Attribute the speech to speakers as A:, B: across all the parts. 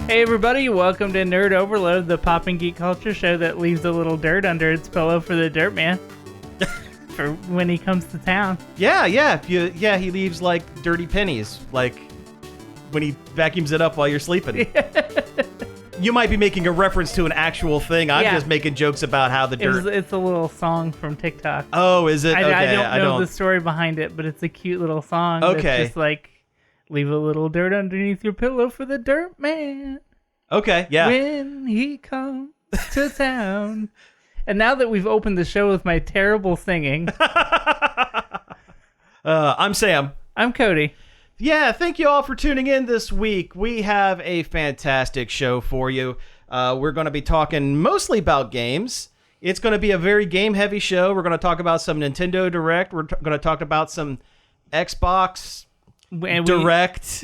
A: Hey everybody, welcome to Nerd Overload, the pop and geek culture show that leaves a little dirt under its pillow for the dirt man. For when he comes to town.
B: Yeah, he leaves like dirty pennies, like when he vacuums it up while you're sleeping. You might be making a reference to an actual thing. I'm just making jokes about how the dirt...
A: It's a little song from TikTok.
B: Oh, is it? Okay,
A: I don't know the story behind it, but it's a cute little song.
B: Okay.
A: That's just like, leave a little dirt underneath your pillow for the dirt man.
B: Okay, yeah.
A: When he comes to town. And now that we've opened the show with my terrible singing...
B: I'm Sam.
A: I'm Cody.
B: Yeah, thank you all for tuning in this week. We have a fantastic show for you. We're going to be talking mostly about games. It's going to be a very game-heavy show. We're going to talk about some Nintendo Direct. We're going to talk about some Xbox Direct.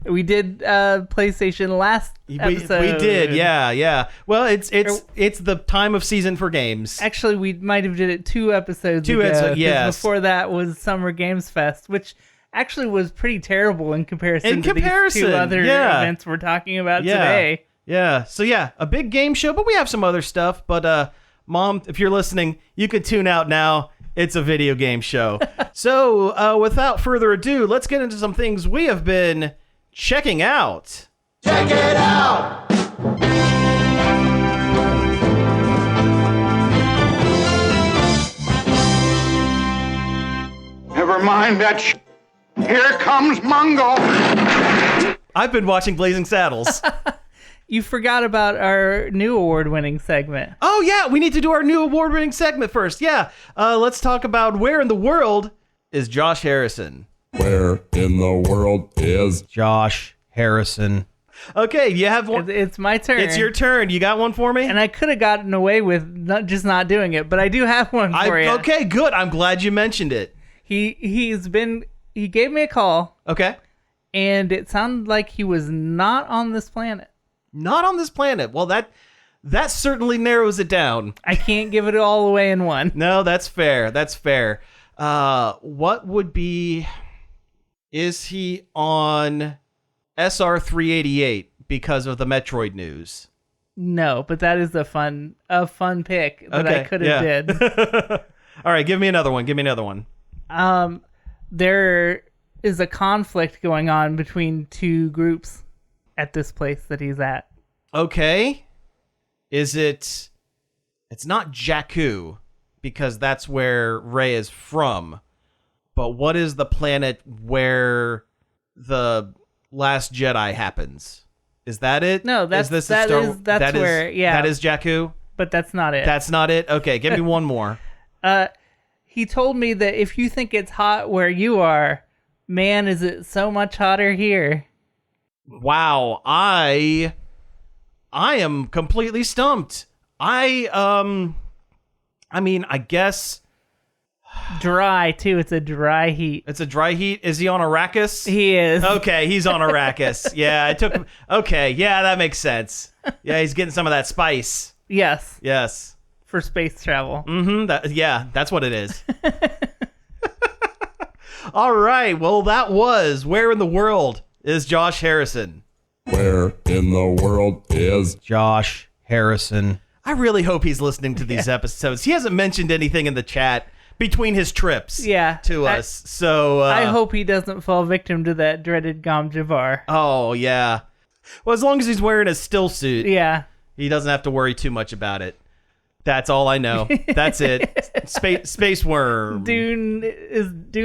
A: We did PlayStation last episode.
B: We did, yeah. Well, it's the time of season for games.
A: Actually, we might have did it two episodes ago. Yes. Before that was Summer Games Fest, which actually was pretty terrible in comparison to these two other events we're talking about today.
B: Yeah. So a big game show, but we have some other stuff. But Mom, if you're listening, you can tune out now. It's a video game show. So without further ado, let's get into some things we have been checking out.
C: Check it out! Never mind that Here comes Mungo!
B: I've been watching Blazing Saddles.
A: You forgot about our new award-winning segment.
B: Oh, yeah, we need to do our new award-winning segment first. Yeah, let's talk about where in the world is Josh Harrison.
D: Where in the world is
B: Josh Harrison? Okay, you have one.
A: It's my turn.
B: It's your turn. You got one for me?
A: And I could have gotten away with not doing it, but I do have one for you.
B: Okay, good. I'm glad you mentioned it.
A: He gave me a call.
B: Okay.
A: And it sounded like he was not on this planet.
B: Not on this planet. Well, that certainly narrows it down.
A: I can't give it all away in one.
B: No, that's fair. What would be... Is he on SR388 because of the Metroid news?
A: No, but that is a fun pick that I could have did.
B: All right, give me another one.
A: There is a conflict going on between two groups at this place that he's at.
B: Okay. Is it... It's not Jakku, because that's where Rey is from. But what is the planet where the Last Jedi happens? Is that it?
A: No, that's where.
B: That is Jakku?
A: But that's not it.
B: That's not it? Okay, give me one more.
A: He told me that if you think it's hot where you are, man, is it so much hotter here.
B: Wow, I am completely stumped. I guess...
A: Dry, too. It's a dry heat.
B: It's a dry heat? Is he on Arrakis?
A: He is.
B: Okay, he's on Arrakis. Yeah, it took him... Okay, yeah, that makes sense. Yeah, he's getting some of that spice.
A: Yes. For space travel.
B: Mm-hmm. That's what it is. All right, well, that was Where in the World is Josh Harrison?
D: Where in the world is
B: Josh Harrison? I really hope he's listening to these episodes. He hasn't mentioned anything in the chat between his trips to us. So
A: I hope he doesn't fall victim to that dreaded Gom Jabbar.
B: Oh, yeah. Well, as long as he's wearing a still suit, he doesn't have to worry too much about it. That's all I know. That's it. Space worm.
A: Dune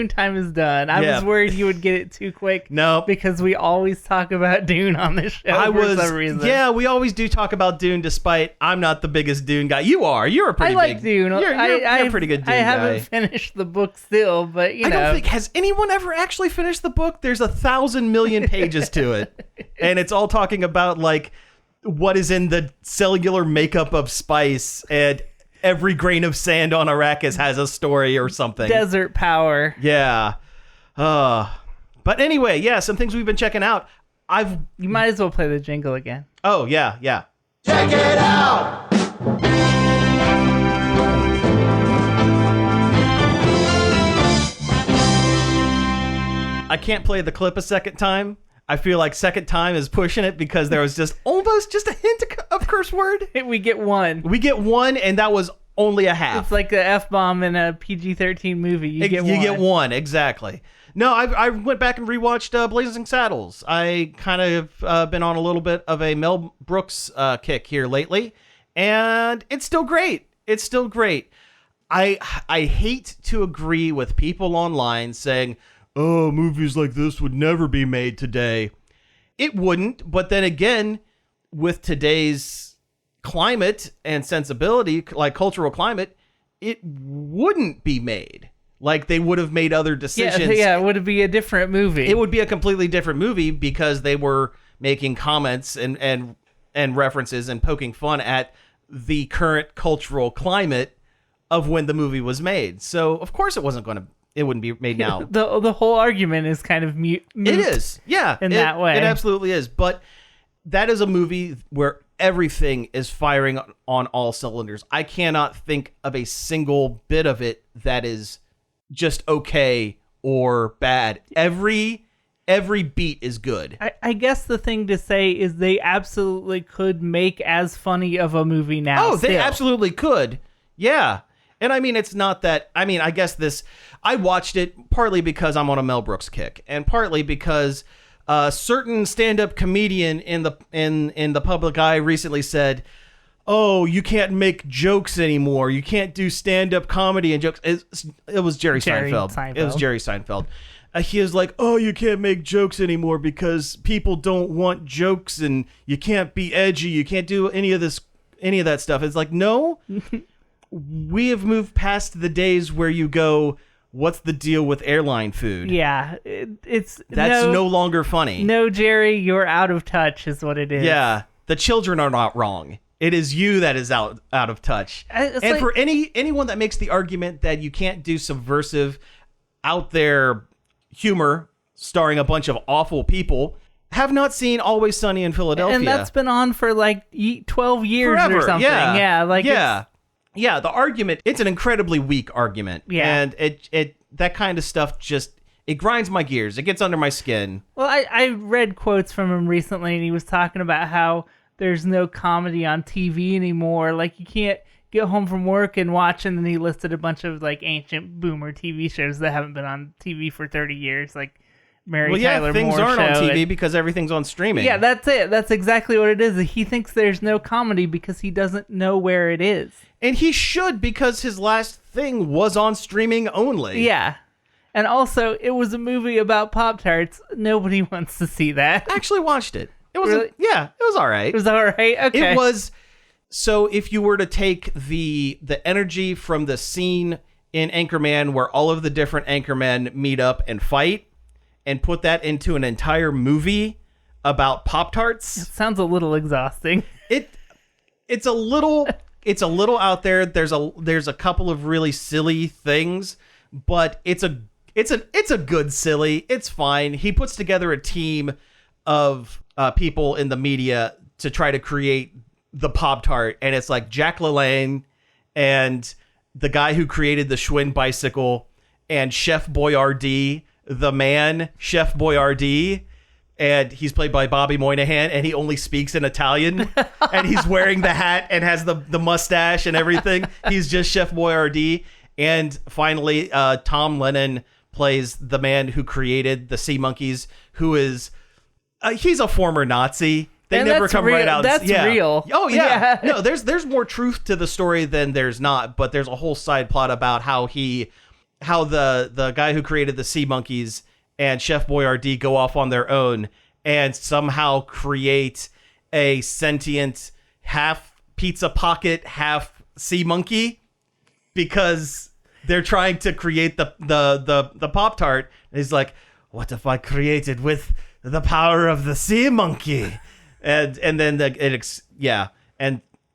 A: time is done. I was worried you would get it too quick.
B: No,
A: because we always talk about Dune on this show for some reason.
B: Yeah, we always do talk about Dune, despite I'm not the biggest Dune guy. You are. You're a pretty.
A: I like Dune.
B: You're a pretty good Dune guy.
A: I haven't finished the book still, but I
B: don't think has anyone ever actually finished the book. There's 1,000 million pages to it, and it's all talking about like what is in the cellular makeup of spice, and every grain of sand on Arrakis has a story or something.
A: Desert power.
B: Yeah. But anyway, some things we've been checking out.
A: You might as well play the jingle again.
B: Oh, yeah.
C: Check it out!
B: I can't play the clip a second time. I feel like second time is pushing it because there was just almost just a hint of curse word.
A: We get one.
B: We get one, and that was only a half.
A: It's like the F-bomb in a PG-13 movie. You get
B: one, exactly. No, I went back and rewatched Blazing Saddles. I kind of been on a little bit of a Mel Brooks kick here lately, and it's still great. It's still great. I hate to agree with people online saying, oh, movies like this would never be made today. It wouldn't, but then again, with today's climate and sensibility, like cultural climate, it wouldn't be made. Like, they would have made other decisions.
A: Yeah, it would be a different movie.
B: It would be a completely different movie because they were making comments and references and poking fun at the current cultural climate of when the movie was made. So, of course, it wouldn't be made now.
A: The whole argument is kind of mute.
B: It is, yeah.
A: In that way.
B: It absolutely is. But that is a movie where everything is firing on all cylinders. I cannot think of a single bit of it that is just okay or bad. Every beat is good.
A: I guess the thing to say is they absolutely could make as funny of a movie now.
B: Oh, they absolutely could. Yeah. And I mean, it's not that, I mean, I guess I watched it partly because I'm on a Mel Brooks kick, and partly because a certain stand-up comedian in the public eye recently said, oh, you can't make jokes anymore. You can't do stand-up comedy and jokes. It was Jerry Seinfeld. It was Jerry Seinfeld. He was like, oh, you can't make jokes anymore because people don't want jokes, and you can't be edgy. You can't do any of that stuff. It's like, no. We have moved past the days where you go, what's the deal with airline food?
A: Yeah, that's
B: no longer funny.
A: No, Jerry, you're out of touch is what it is.
B: Yeah, the children are not wrong. It is you that is out of touch. And for anyone that makes the argument that you can't do subversive, out there humor starring a bunch of awful people, have not seen Always Sunny in Philadelphia.
A: And that's been on for like 12 years or something.
B: Yeah, the argument, it's an incredibly weak argument.
A: Yeah.
B: And it that kind of stuff just, it grinds my gears. It gets under my skin.
A: Well, I read quotes from him recently, and he was talking about how there's no comedy on TV anymore. Like, you can't get home from work and watch, and then he listed a bunch of like ancient boomer TV shows that haven't been on TV for 30 years, like Mary Tyler Moore
B: things aren't on TV
A: and,
B: because everything's on streaming.
A: Yeah, that's it. That's exactly what it is. He thinks there's no comedy because he doesn't know where it is.
B: And he should, because his last thing was on streaming only.
A: Yeah. And also, it was a movie about Pop-Tarts. Nobody wants to see that.
B: I actually watched it. It was
A: really?
B: Yeah, it was all right.
A: It was all right? Okay.
B: It was. So if you were to take the energy from the scene in Anchorman where all of the different Anchormen meet up and fight and put that into an entire movie about Pop-Tarts.
A: It sounds a little exhausting.
B: It's a little out there. There's a couple of really silly things, but it's a good silly. It's fine. He puts together a team of people in the media to try to create the Pop-Tart, and it's like Jack LaLanne and the guy who created the Schwinn bicycle and Chef Boyardee, the man Chef Boyardee, and he's played by Bobby Moynihan, and he only speaks in Italian, and he's wearing the hat and has the mustache and everything. He's just Chef Boyardee. And finally, Tom Lennon plays the man who created the Sea Monkeys, who is he's a former Nazi. They never come right out.
A: That's real.
B: Oh yeah. No, there's more truth to the story than there's not, but there's a whole side plot about how the guy who created the Sea Monkeys and Chef Boyardee go off on their own and somehow create a sentient half pizza pocket, half sea monkey, because they're trying to create the Pop-Tart. And he's like, what if I created with the power of the sea monkey? And then and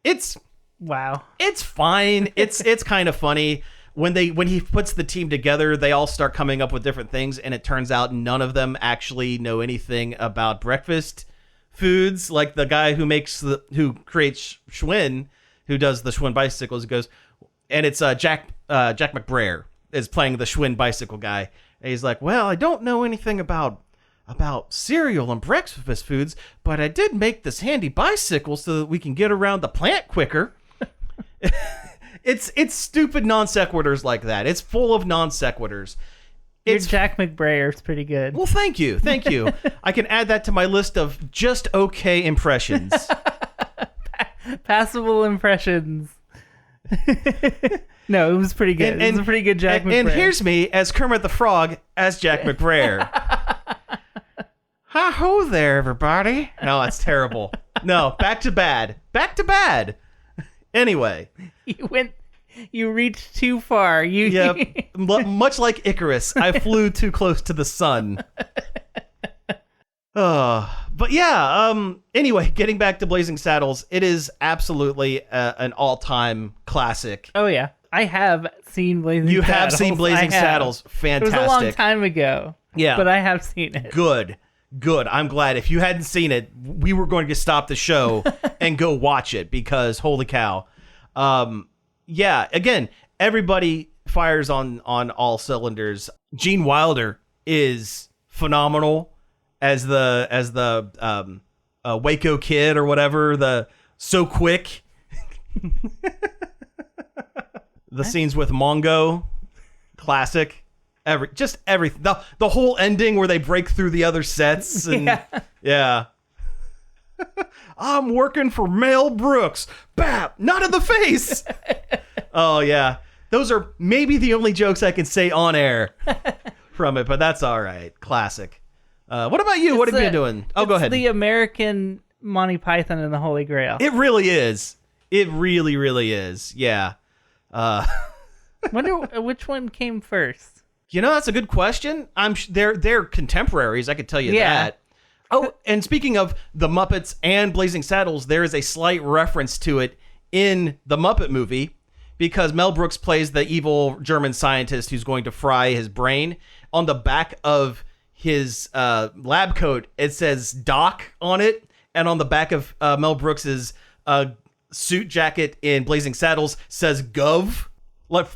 B: it's
A: wow.
B: It's fine. It's kind of funny. When he puts the team together, they all start coming up with different things, and it turns out none of them actually know anything about breakfast foods. Like the guy who creates Schwinn, who does the Schwinn bicycles, goes, and it's Jack McBrayer is playing the Schwinn bicycle guy. And he's like, well, I don't know anything about about cereal and breakfast foods, but I did make this handy bicycle so that we can get around the plant quicker. It's stupid non sequiturs like that. It's full of non sequiturs.
A: Your Jack McBrayer's pretty good.
B: Well, thank you. I can add that to my list of just okay impressions.
A: Passable impressions. No, it was pretty good. It was a pretty good Jack McBrayer.
B: And here's me as Kermit the Frog as Jack McBrayer. Hi-ho there, everybody. No, that's terrible. No, back to bad. Back to bad. Anyway.
A: You reached too far.
B: Yep. Much like Icarus, I flew too close to the sun. But yeah, anyway, getting back to Blazing Saddles, it is absolutely an all-time classic.
A: Oh, yeah. I have seen Blazing Saddles.
B: You have seen Blazing Saddles. Fantastic.
A: It was a long time ago.
B: Yeah.
A: But I have seen it.
B: Good. I'm glad. If you hadn't seen it, we were going to stop the show and go watch it because holy cow. Yeah, again, everybody fires on all cylinders. Gene Wilder is phenomenal as the Waco Kid or whatever, the So Quick. The scenes with Mongo, classic. Everything. The whole ending where they break through the other sets and yeah. I'm working for Mel Brooks. Bap! Not in the face. Oh yeah, those are maybe the only jokes I can say on air from it, but that's all right. Classic. What about you? What have you been doing? Oh, go ahead.
A: The American Monty Python and the Holy Grail.
B: It really is. It really, really is. Yeah.
A: Wonder which one came first.
B: You know, that's a good question. They're contemporaries. I could tell you that. Oh, and speaking of the Muppets and Blazing Saddles, there is a slight reference to it in the Muppet movie because Mel Brooks plays the evil German scientist who's going to fry his brain. On the back of his lab coat, it says Doc on it, and on the back of Mel Brooks's suit jacket in Blazing Saddles says Gov.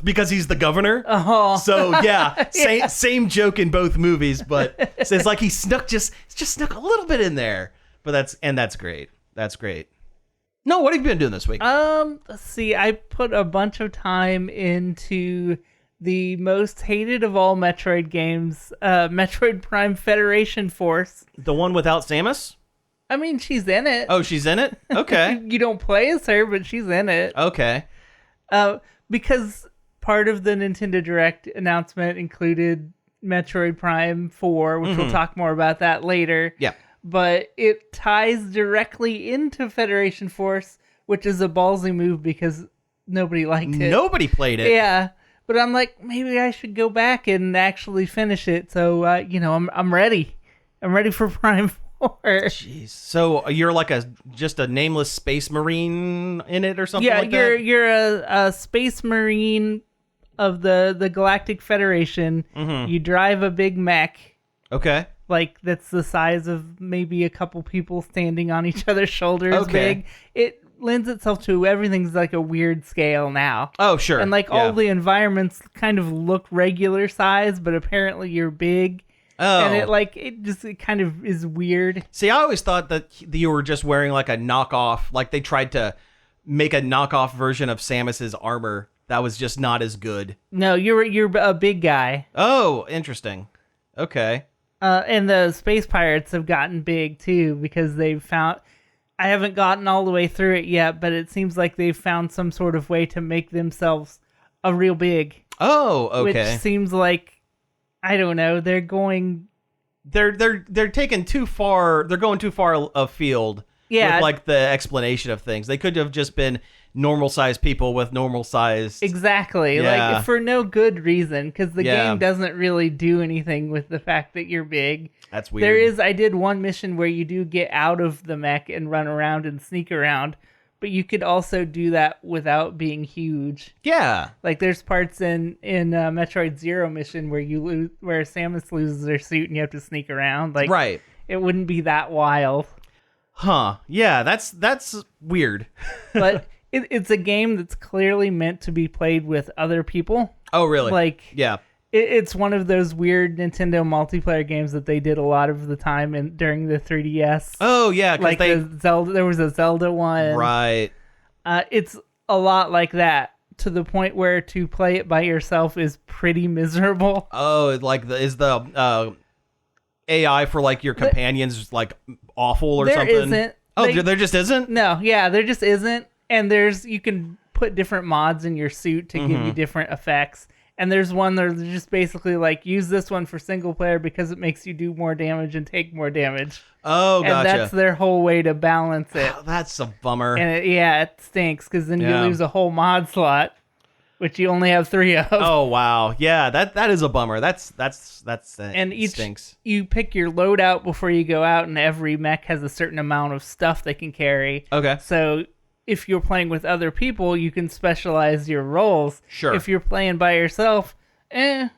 B: Because he's the governor.
A: Oh.
B: So yeah, same joke in both movies, but it's like he snuck a little bit in there. But that's great. That's great. No, what have you been doing this week?
A: Let's see. I put a bunch of time into the most hated of all Metroid games, Metroid Prime Federation Force.
B: The one without Samus?
A: I mean, she's in it.
B: Oh, she's in it? Okay.
A: You don't play as her, but she's in it.
B: Okay.
A: Because part of the Nintendo Direct announcement included Metroid Prime 4, which we'll talk more about that later.
B: Yeah.
A: But it ties directly into Federation Force, which is a ballsy move because nobody liked it.
B: Nobody played it.
A: Yeah. But I'm like, maybe I should go back and actually finish it. So, I'm ready. I'm ready for Prime 4.
B: Jeez. So you're like just a nameless space marine in it or something like that?
A: Yeah, you're a space marine of the Galactic Federation. Mm-hmm. You drive a big mech.
B: Okay.
A: Like, that's the size of maybe a couple people standing on each other's shoulders big. It lends itself to everything's like a weird scale now.
B: Oh, sure.
A: And all the environments kind of look regular size, but apparently you're big. Oh. And it kind of is weird.
B: See, I always thought that you were just wearing like a knockoff, like they tried to make a knockoff version of Samus's armor that was just not as good.
A: No, you're a big guy.
B: Oh, interesting. Okay.
A: And the space pirates have gotten big too because they've found. I haven't gotten all the way through it yet, but it seems like they've found some sort of way to make themselves a real big.
B: Oh, okay.
A: Which seems like. I don't know. They're going.
B: They're taking too far. They're going too far afield.
A: Yeah.
B: With the explanation of things. They could have just been normal sized people with normal sized.
A: Exactly.
B: Yeah.
A: For no good reason, because the game doesn't really do anything with the fact that you're big.
B: That's weird.
A: I did one mission where you do get out of the mech and run around and sneak around. But you could also do that without being huge.
B: Yeah.
A: Like there's parts in Metroid Zero mission where where Samus loses her suit and you have to sneak around. Like
B: right.
A: It wouldn't be that wild.
B: Huh. Yeah, that's weird.
A: But it's a game that's clearly meant to be played with other people.
B: Oh, really?
A: Like
B: yeah.
A: It's one of those weird Nintendo multiplayer games that they did a lot of the time during the 3DS.
B: Oh yeah,
A: like the Zelda. There was a Zelda one.
B: Right.
A: It's a lot like that, to the point where to play it by yourself is pretty miserable.
B: Oh, like is the AI for like your companions like awful or something?
A: There isn't.
B: Oh, there just isn't?
A: No, yeah, there just isn't. And you can put different mods in your suit to give you different effects. And there's one that they're just basically like, use this one for single player because it makes you do more damage and take more damage.
B: Oh, gotcha.
A: And that's their whole way to balance it.
B: Oh, that's a bummer.
A: And it stinks because then you lose a whole mod slot, which you only have 3 of.
B: Oh wow, yeah, that is a bummer. That's
A: and
B: stinks.
A: You pick your loadout before you go out, and every mech has a certain amount of stuff they can carry.
B: Okay.
A: So if you're playing with other people, you can specialize your roles.
B: Sure.
A: If you're playing by yourself, good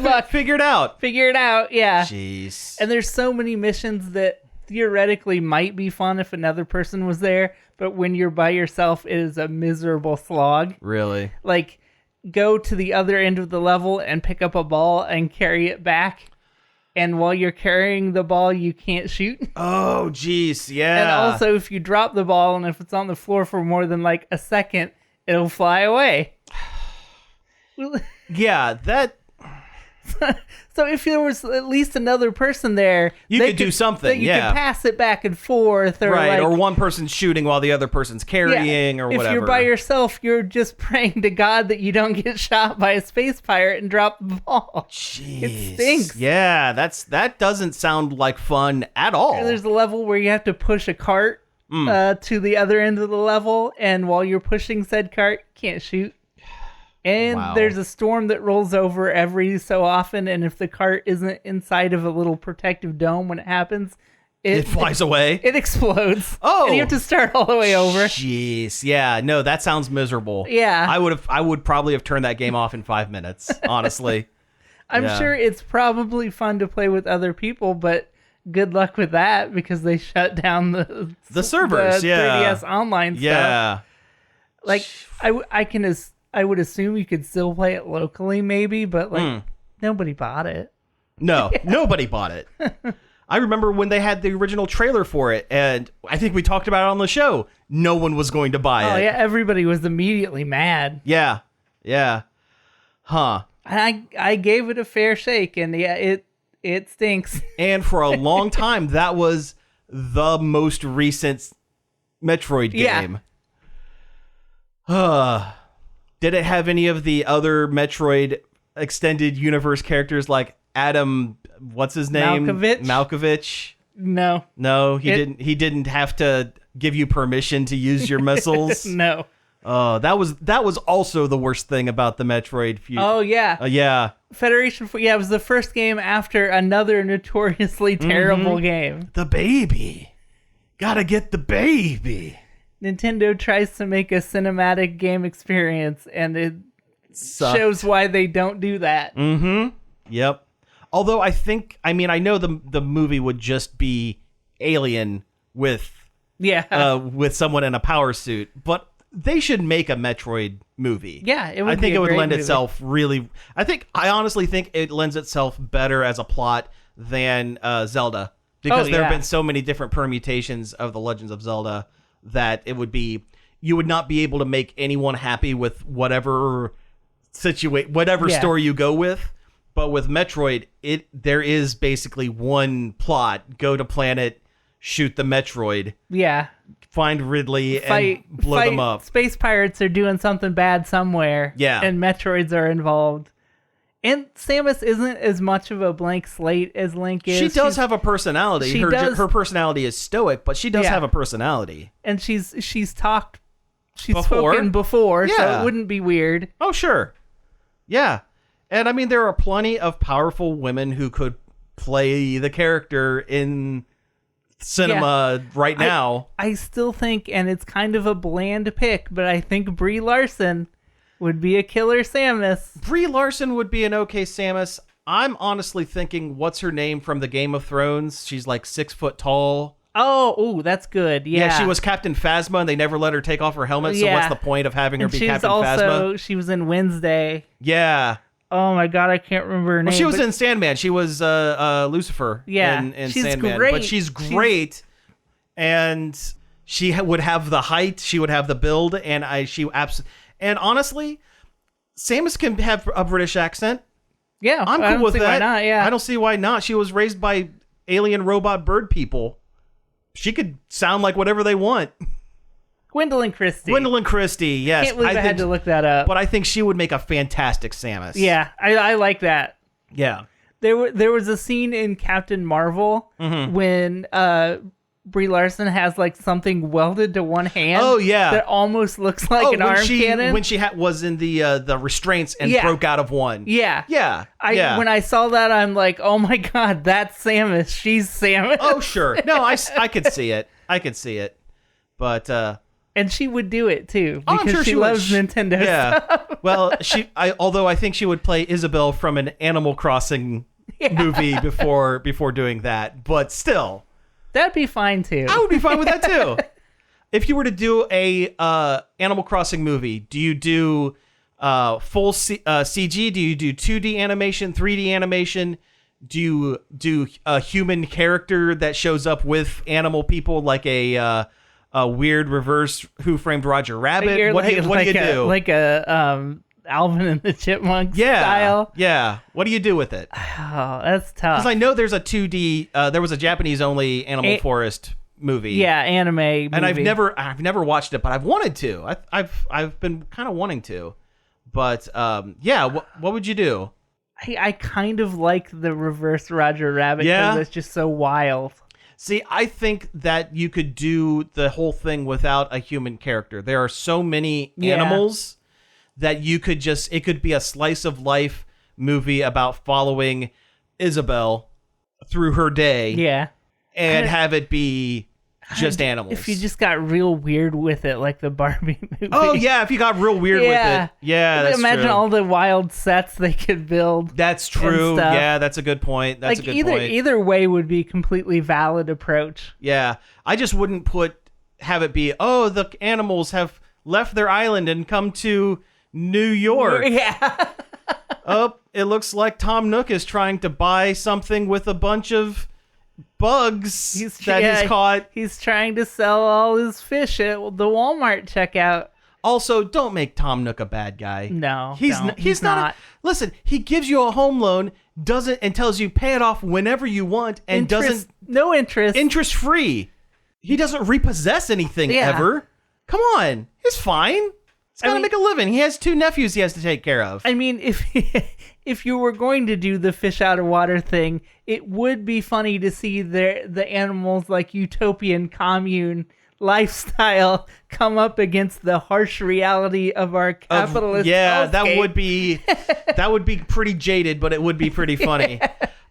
A: luck.
B: Figure it out.
A: Figure it out, yeah.
B: Jeez.
A: And there's so many missions that theoretically might be fun if another person was there, but when you're by yourself, it is a miserable slog.
B: Really?
A: Like, go to the other end of the level and pick up a ball and carry it back. And while you're carrying the ball, you can't shoot.
B: Oh, jeez, yeah.
A: And also, if you drop the ball and if it's on the floor for more than like a second, it'll fly away.
B: Yeah, that...
A: So if there was at least another person there,
B: you could do something.
A: You could pass it back and forth, or
B: right,
A: like,
B: or one person's shooting while the other person's carrying, or whatever.
A: If you're by yourself, you're just praying to God that you don't get shot by a space pirate and drop the ball.
B: Jeez.
A: It stinks.
B: Yeah, that doesn't sound like fun at all.
A: And there's a level where you have to push a cart to the other end of the level, and while you're pushing said cart, you can't shoot. And there's a storm that rolls over every so often, and if the cart isn't inside of a little protective dome when it happens,
B: it flies away.
A: It explodes.
B: Oh,
A: and you have to start all the way over.
B: Jeez, yeah, no, that sounds miserable.
A: Yeah,
B: I would probably have turned that game off in 5 minutes. Honestly,
A: I'm sure it's probably fun to play with other people, but good luck with that because they shut down the servers.
B: The
A: 3DS online stuff.
B: Yeah,
A: like I would assume you could still play it locally, maybe, but like nobody bought it.
B: No, nobody bought it. I remember when they had the original trailer for it, and I think we talked about it on the show. No one was going to buy it.
A: Oh yeah, everybody was immediately mad.
B: Yeah, huh?
A: And I gave it a fair shake, and yeah, it stinks.
B: And for a long time, that was the most recent Metroid game. Did it have any of the other Metroid extended universe characters like Adam, what's his name? Malkovich? No, he didn't. He didn't have to give you permission to use your missiles.
A: No.
B: Oh, that was also the worst thing about the Metroid feud.
A: Oh yeah.
B: Yeah.
A: Federation. Yeah, it was the first game after another notoriously terrible game.
B: The baby. Gotta get the baby.
A: Nintendo tries to make a cinematic game experience, and it shows why they don't do that.
B: Mm-hmm. Yep. Although I know the movie would just be Alien with someone in a power suit, but they should make a Metroid movie.
A: Yeah, it would.
B: I think
A: it
B: would lend
A: movie.
B: itself really. I honestly think it lends itself better as a plot than Zelda, because there have been so many different permutations of the Legends of Zelda that you would not be able to make anyone happy with whatever story you go with. But with Metroid, there is basically one plot: go to planet, shoot the Metroid, find Ridley, and blow them up.
A: Space pirates are doing something bad somewhere, and Metroids are involved. And Samus isn't as much of a blank slate as Link is.
B: She does have a personality. Her personality is stoic, but she does have a personality.
A: And she's spoken before, so it wouldn't be weird.
B: Oh, sure. Yeah. And I mean, there are plenty of powerful women who could play the character in cinema right now.
A: I still think, and it's kind of a bland pick, but I think Brie Larson would be a killer Samus.
B: Brie Larson would be an okay Samus. I'm honestly thinking, what's her name from the Game of Thrones? She's like 6 foot tall.
A: Oh, that's good. Yeah,
B: she was Captain Phasma, and they never let her take off her helmet. So what's the point of having her be Captain Phasma?
A: She was in Wednesday.
B: Yeah.
A: Oh my god, I can't remember her name.
B: Well, she was
A: but
B: in Sandman. She was Lucifer in
A: she's
B: Sandman.
A: great.
B: But she's great, and she would have the height. She would have the build, and and honestly, Samus can have a British accent.
A: Yeah,
B: I'm
A: I
B: cool
A: don't
B: with
A: see
B: that.
A: Why not? Yeah,
B: I don't see why not. She was raised by alien robot bird people. She could sound like whatever they want.
A: Gwendolyn Christie.
B: Gwendolyn Christie, yes.
A: Can't believe I had to look that up.
B: But I think she would make a fantastic Samus.
A: Yeah, I like that.
B: Yeah.
A: There was a scene in Captain Marvel when Brie Larson has like something welded to one hand.
B: Oh, yeah.
A: That almost looks like an arm cannon.
B: When she was in the restraints and broke out of one.
A: Yeah.
B: Yeah.
A: When I saw that, I'm like, oh my god, that's Samus. She's Samus.
B: Oh, sure. No, I could see it. I could see it. But
A: and she would do it too
B: I'm
A: because
B: sure
A: she
B: she would.
A: loves Nintendo stuff.
B: Well, although I think she would play Isabelle from an Animal Crossing movie before doing that, but still,
A: that'd be fine too.
B: I would be fine with that too. If you were to do a Animal Crossing movie, do you do full CG? Do you do 2D animation, 3D animation? Do you do a human character that shows up with animal people, like a weird reverse Who Framed Roger Rabbit? What do you do?
A: Like a Alvin and the Chipmunks style?
B: Yeah. What do you do with it?
A: Oh, that's tough.
B: Because I know there's a 2D. There was a Japanese-only Animal Forest movie.
A: Yeah, anime movie.
B: And I've never watched it, but I've wanted to. I've been kind of wanting to. But what would you do?
A: I kind of like the reverse Roger Rabbit because it's just so wild.
B: See, I think that you could do the whole thing without a human character. There are so many animals that it could be a slice of life movie about following Isabelle through her day.
A: Yeah.
B: And have it be just animals.
A: If you just got real weird with it, like the Barbie movie.
B: Oh, yeah, if you got real weird with it. Yeah, that's
A: Imagine
B: true.
A: all the wild sets they could build.
B: That's true. Yeah, that's a good point. That's a good point.
A: Either way would be completely valid approach.
B: Yeah. I just wouldn't have it be, the animals have left their island and come to New York.
A: Yeah.
B: It looks like Tom Nook is trying to buy something with a bunch of bugs he's caught.
A: He's trying to sell all his fish at the Walmart checkout.
B: Also, don't make Tom Nook a bad guy.
A: No,
B: he's not. Listen, he gives you a home loan, and tells you pay it off whenever you want, and
A: no interest,
B: interest free. He doesn't repossess anything ever. Come on, he's fine. He's got to make a living. He has 2 nephews he has to take care of.
A: I mean, if you were going to do the fish out of water thing, it would be funny to see the animals like utopian commune lifestyle come up against the harsh reality of our capitalist hellscape.
B: that would be pretty jaded, but it would be pretty funny.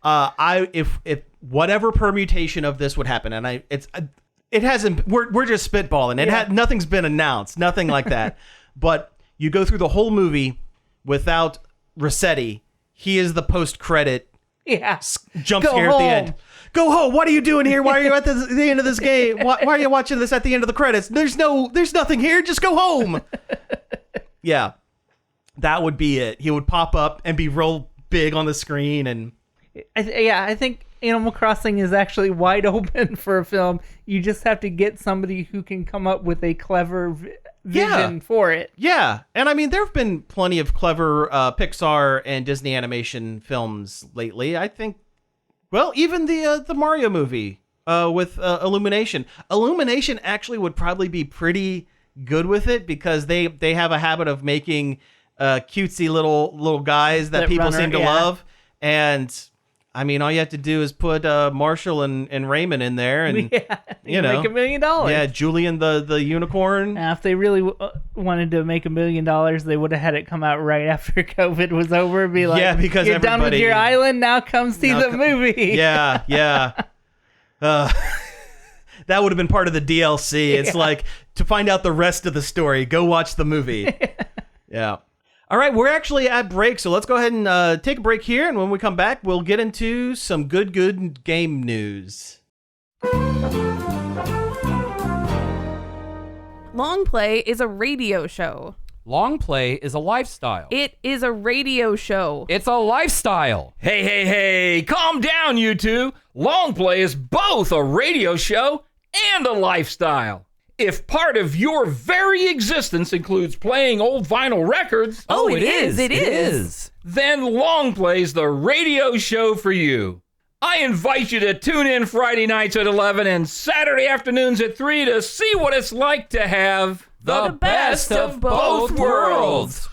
B: If whatever permutation of this would happen, and it hasn't. We're just spitballing. Nothing's been announced. Nothing like that. But you go through the whole movie without Rossetti. He is the post-credit jump scare at the end. Go home. What are you doing here? Why are you at the end of this game? Why are you watching this at the end of the credits? There's nothing here. Just go home. Yeah. That would be it. He would pop up and be real big on the screen. And
A: I think Animal Crossing is actually wide open for a film. You just have to get somebody who can come up with a clever vision for it.
B: Yeah. And I mean, there have been plenty of clever Pixar and Disney animation films lately. I think, well, even the Mario movie with Illumination. Illumination actually would probably be pretty good with it because they have a habit of making cutesy little guys that people seem to love. And I mean, all you have to do is put Marshall and Raymond in there, and
A: make $1 million.
B: Yeah, Julian the unicorn.
A: If they really wanted to make $1 million, they would have had it come out right after COVID was over. Be like,
B: because
A: you're done with your island. Now come see the movie.
B: Yeah. That would have been part of the DLC. It's like, to find out the rest of the story, go watch the movie. Yeah. All right, we're actually at break, so let's go ahead and take a break here, and when we come back, we'll get into some good game news.
E: Long Play is a radio show. Long play is a lifestyle.
F: It is a radio show.
E: It's a lifestyle.
G: Hey, calm down, you two. Long play is both a radio show and a lifestyle. If part of your very existence includes playing old vinyl records,
F: It is.
G: then Long Play's the radio show for you. I invite you to tune in Friday nights at 11 and Saturday afternoons at 3 to see what it's like to have
E: The best of both worlds.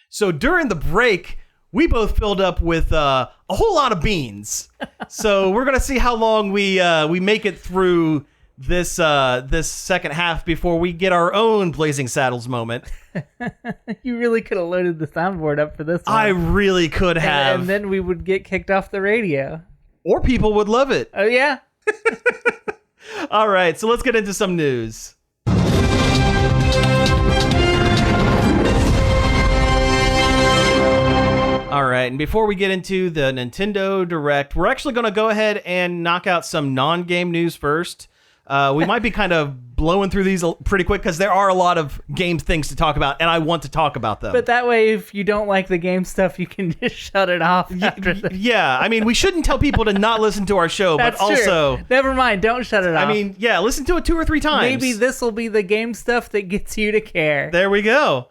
B: So during the break, we both filled up with a whole lot of beans. So we're gonna see how long we make it through this second half before we get our own Blazing Saddles moment.
A: You really could have loaded the soundboard up for this one.
B: I really could have,
A: and then we would get kicked off the radio.
B: or people would love it.
A: Oh, yeah?
B: All right, so let's get into some news. All right, and before we get into the Nintendo Direct, we're actually going to go ahead and knock out some non-game news first. We might be kind of blowing through these pretty quick because there are a lot of game things to talk about, and I want to talk about them.
A: But that way, if you don't like the game stuff, you can just shut it off after this.
B: Yeah, I mean, we shouldn't tell people to not listen to our show,
A: That's
B: but also...
A: true. Never mind, don't shut it off.
B: I mean, yeah, listen to it 2 or 3 times.
A: Maybe this will be the game stuff that gets you to care.
B: There we go.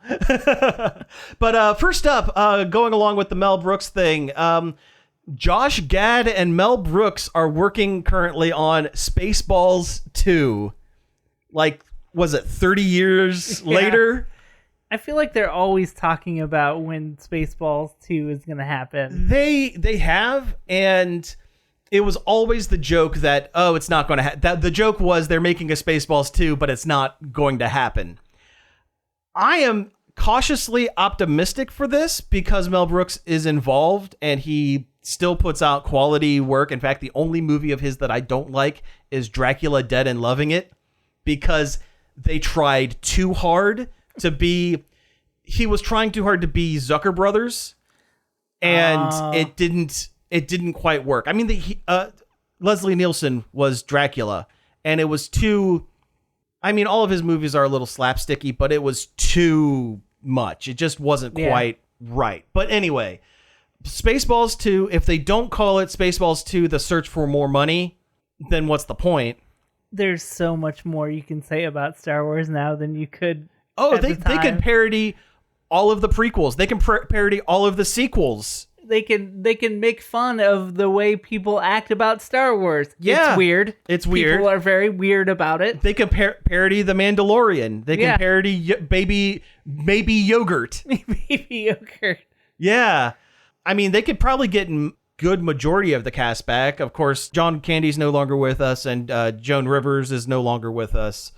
B: But first up, going along with the Mel Brooks thing, Josh Gad and Mel Brooks are working currently on Spaceballs 2. Like, was it 30 years later?
A: I feel like they're always talking about when Spaceballs 2 is going to happen.
B: They have, and it was always the joke that, oh, it's not going to happen. The joke was they're making a Spaceballs 2, but it's not going to happen. I am cautiously optimistic for this because Mel Brooks is involved and he still puts out quality work. In fact, the only movie of his that I don't like is Dracula Dead and Loving It, because they tried too hard to be... He was trying too hard to be Zucker Brothers, and it didn't quite work. I mean, Leslie Nielsen was Dracula, and it was too... I mean, all of his movies are a little slapsticky, but it was too much. It just wasn't quite right. But anyway, Spaceballs 2, if they don't call it Spaceballs 2, The Search for More Money, then what's the point?
A: There's so much more you can say about Star Wars now than you could.
B: Oh,
A: at
B: they
A: the time.
B: can parody all of the prequels. They can parody all of the sequels.
A: They can make fun of the way people act about Star Wars.
B: Yeah,
A: it's weird.
B: It's weird.
A: People are very weird about it.
B: They can parody The Mandalorian. They can parody baby yogurt.
A: Baby yogurt.
B: Yeah. I mean, they could probably get good majority of the cast back. Of course, John Candy's no longer with us, and Joan Rivers is no longer with us.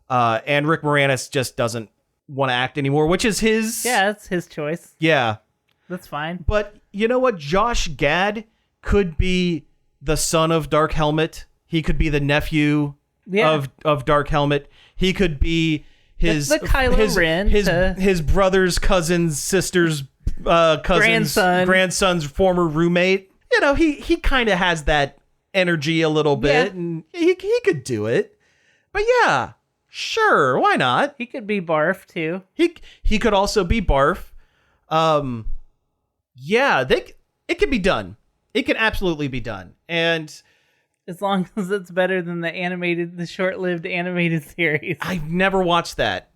B: And Rick Moranis just doesn't want to act anymore, which is his...
A: Yeah, that's his choice.
B: Yeah.
A: That's fine.
B: But you know what? Josh Gad could be the son of Dark Helmet. He could be the nephew of Dark Helmet. He could be his... The
A: Kylo Ren.
B: His brother's cousin's sister's grandson's former roommate. You know, he kind of has that energy a little bit, and he could do it. But yeah, sure, why not?
A: He could be Barf too.
B: He could also be Barf. Yeah, it could be done. It can absolutely be done, and
A: as long as it's better than the short-lived animated series.
B: I've never watched that.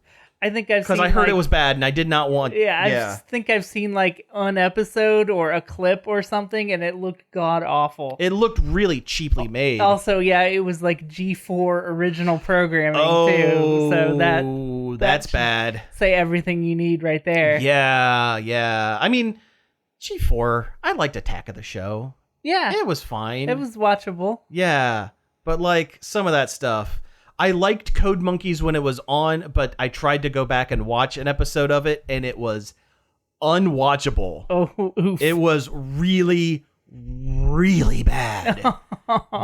A: I think I've seen,
B: because I heard it was bad and I did not want.
A: I think I've seen like an episode or a clip or something, and it looked god awful.
B: It looked really cheaply made.
A: Also, it was like G4 original programming too. So
B: that's bad.
A: Say everything you need right there.
B: Yeah. I mean, G4. I liked Attack of the Show.
A: Yeah,
B: it was fine.
A: It was watchable.
B: Yeah, but like some of that stuff. I liked Code Monkeys when it was on, but I tried to go back and watch an episode of it, and it was unwatchable.
A: Oh, oof.
B: It was really, really bad.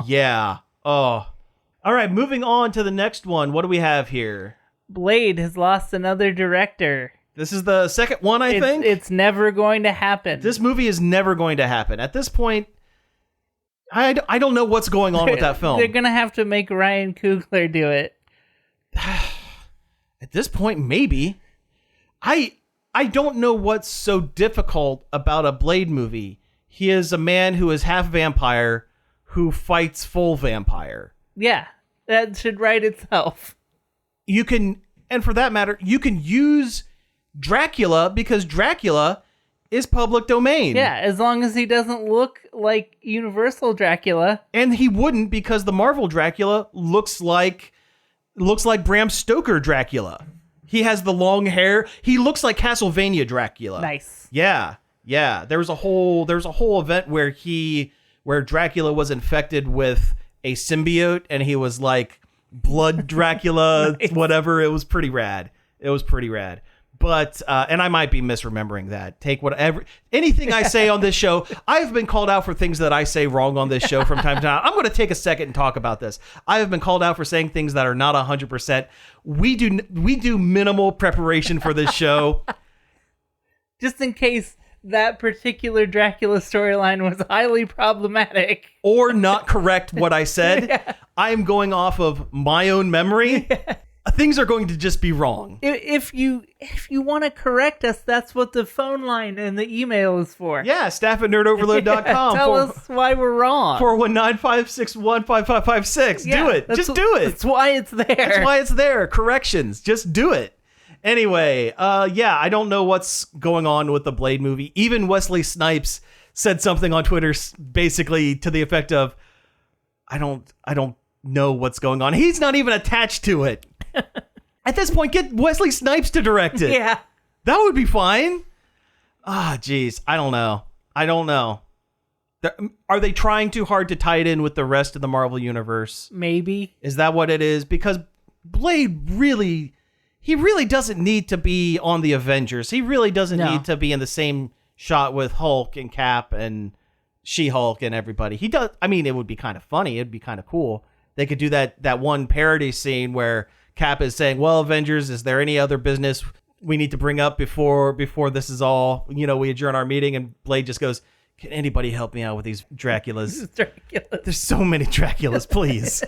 B: Yeah. Oh. All right, moving on to the next one. What do we have here?
A: Blade has lost another director.
B: This is the second one, I think?
A: It's never going to happen.
B: This movie is never going to happen. At this point, I don't know what's going on with that film.
A: They're going to have to make Ryan Coogler do it.
B: At this point, maybe. I don't know what's so difficult about a Blade movie. He is a man who is half vampire who fights full vampire.
A: Yeah, that should write itself.
B: You can, and for that matter, you can use Dracula because Dracula is public domain.
A: Yeah, as long as he doesn't look like Universal Dracula.
B: And he wouldn't, because the Marvel Dracula looks like Bram Stoker Dracula. He has the long hair. He looks like Castlevania Dracula.
A: Nice.
B: Yeah. There was a whole event where Dracula was infected with a symbiote, and he was like blood Dracula,
A: Nice.
B: whatever. It was pretty rad. But, and I might be misremembering that. Take whatever, anything I say on this show. I've been called out for things that I say wrong on this show from time to time. I'm going to take a second and talk about this. I have been called out for saying things that are not 100%. We do minimal preparation for this show.
A: Just in case that particular Dracula storyline was highly problematic.
B: Or not correct what I said.
A: Yeah.
B: I am going off of my own memory. Yeah. Things are going to just be wrong.
A: If you want to correct us, that's what the phone line and the email is for.
B: Yeah, staff@nerdoverload.com.
A: Yeah, tell us why we're wrong.
B: 419-561-5556.
A: Yeah,
B: do it. Just do it.
A: That's why it's there.
B: That's why it's there. Corrections. Just do it. Anyway, I don't know what's going on with the Blade movie. Even Wesley Snipes said something on Twitter basically to the effect of, I don't know what's going on. He's not even attached to it. At this point, get Wesley Snipes to direct it.
A: Yeah.
B: That would be fine. Geez. I don't know. Are they trying too hard to tie it in with the rest of the Marvel universe?
A: Maybe.
B: Is that what it is? Because Blade really doesn't need to be on the Avengers. He really doesn't need to be in the same shot with Hulk and Cap and She-Hulk and everybody. He does. I mean, it would be kind of funny. It'd be kind of cool. They could do that one parody scene where Cap is saying, well, Avengers, is there any other business we need to bring up before this is all, we adjourn our meeting? And Blade just goes, can anybody help me out with these Draculas? There's so many Draculas, please.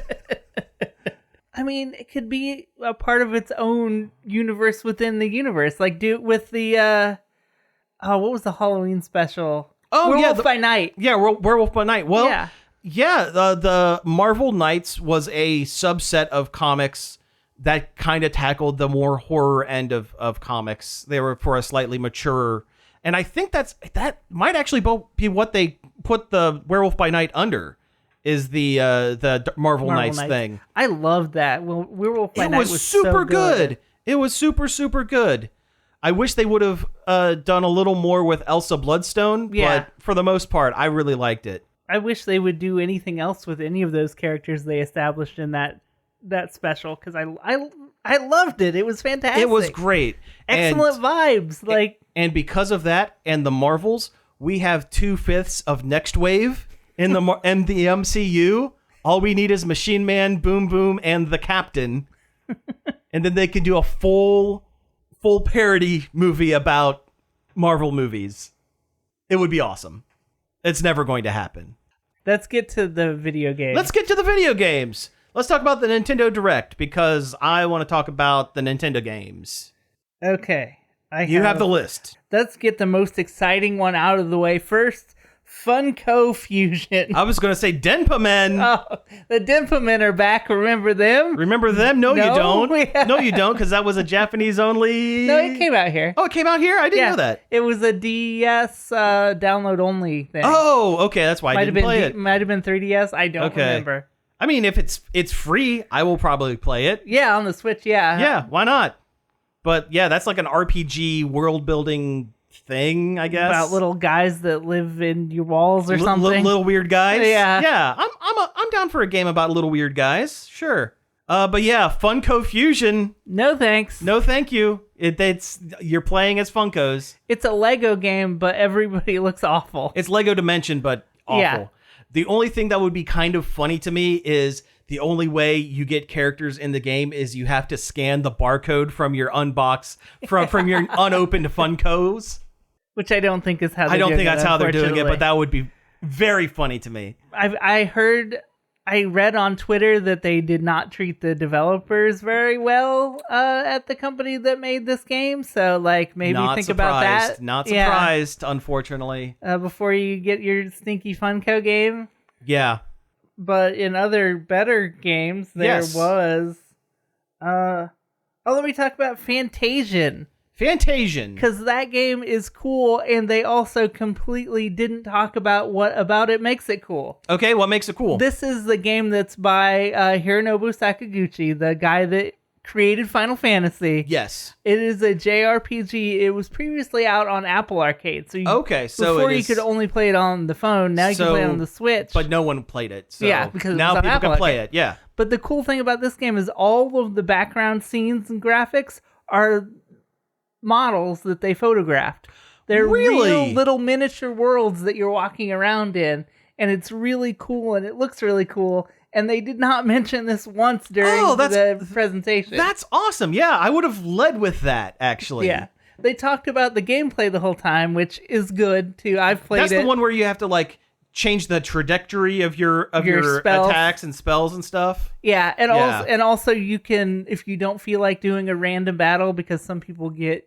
A: I mean, it could be a part of its own universe within the universe. Like, do it with the, what was the Halloween special?
B: Oh,
A: Werewolf by Night.
B: Yeah, Werewolf by Night. Well, the Marvel Knights was a subset of comics that kind of tackled the more horror end of comics. They were for a slightly mature, and I think that might actually be what they put the Werewolf by Night under, is the Marvel Knights thing.
A: I loved that. Well, Werewolf by Night was
B: super
A: so good.
B: It was super good. I wish they would have done a little more with Elsa Bloodstone, but for the most part, I really liked it.
A: I wish they would do anything else with any of those characters they established in that special, because I loved it. It was fantastic.
B: It was great.
A: Excellent vibes.
B: And because of that and the Marvels, we have 2/5 of Next Wave in the MCU. All we need is Machine Man, Boom Boom, and the Captain. And then they can do a full parody movie about Marvel movies. It would be awesome. It's never going to happen.
A: Let's get to the video games.
B: Let's talk about the Nintendo Direct, because I want to talk about the Nintendo games.
A: Okay.
B: You have the list.
A: Let's get the most exciting one out of the way first. Funko Fusion.
B: I was going to say Denpa Men.
A: Oh, the Denpa Men are back. Remember them?
B: Remember them? No, you don't.
A: Yeah.
B: No, you don't, because that was a Japanese only...
A: No, it came out here.
B: Oh, it came out here? I didn't know that.
A: It was a DS download only thing.
B: Oh, okay. That's why I didn't play it.
A: Might have been 3DS. I don't remember.
B: I mean, if it's free, I will probably play it.
A: Yeah, on the Switch, yeah.
B: Yeah, why not? But yeah, that's like an RPG world building thing, I guess.
A: About little guys that live in your walls or something.
B: Little weird guys.
A: Yeah.
B: Yeah, I'm down for a game about little weird guys. Sure. But yeah, Funko Fusion.
A: No thanks.
B: No, thank you. You're playing as Funkos.
A: It's a Lego game, but everybody looks awful.
B: It's Lego Dimension, but awful.
A: Yeah.
B: The only thing that would be kind of funny to me is the only way you get characters in the game is you have to scan the barcode from your from your unopened Funkos.
A: Which I don't think is how
B: I don't think that's how they're doing it, but that would be very funny to me.
A: I heard I read on Twitter that they did not treat the developers very well at the company that made this game. So, like, maybe
B: Not
A: think
B: surprised.
A: about that.
B: Not
A: Yeah.
B: surprised, unfortunately.
A: Before you get your stinky Funko game.
B: Yeah.
A: But in other better games, there was... let me talk about Fantasian.
B: Fantasian.
A: Because that game is cool, and they also completely didn't talk about what about it makes it cool.
B: Okay, what makes it cool?
A: This is the game that's by Hironobu Sakaguchi, the guy that created Final Fantasy.
B: Yes.
A: It is a JRPG. It was previously out on Apple Arcade. So before you could only play it on the phone, now you can play it on the Switch.
B: But no one played it. So
A: yeah, because
B: now people
A: Apple
B: can play
A: Arcade.
B: it. Yeah.
A: But the cool thing about this game is all of the background scenes and graphics are models that they photographed. They're real little miniature worlds that you're walking around in, and it's really cool, and it looks really cool. And they did not mention this once during the presentation.
B: That's awesome. Yeah, I would have led with that, actually.
A: Yeah. They talked about the gameplay the whole time, which is good, too. I've played
B: That's the one where you have to, like, change the trajectory of your attacks and spells and stuff.
A: Yeah, and also you can, if you don't feel like doing a random battle, because some people get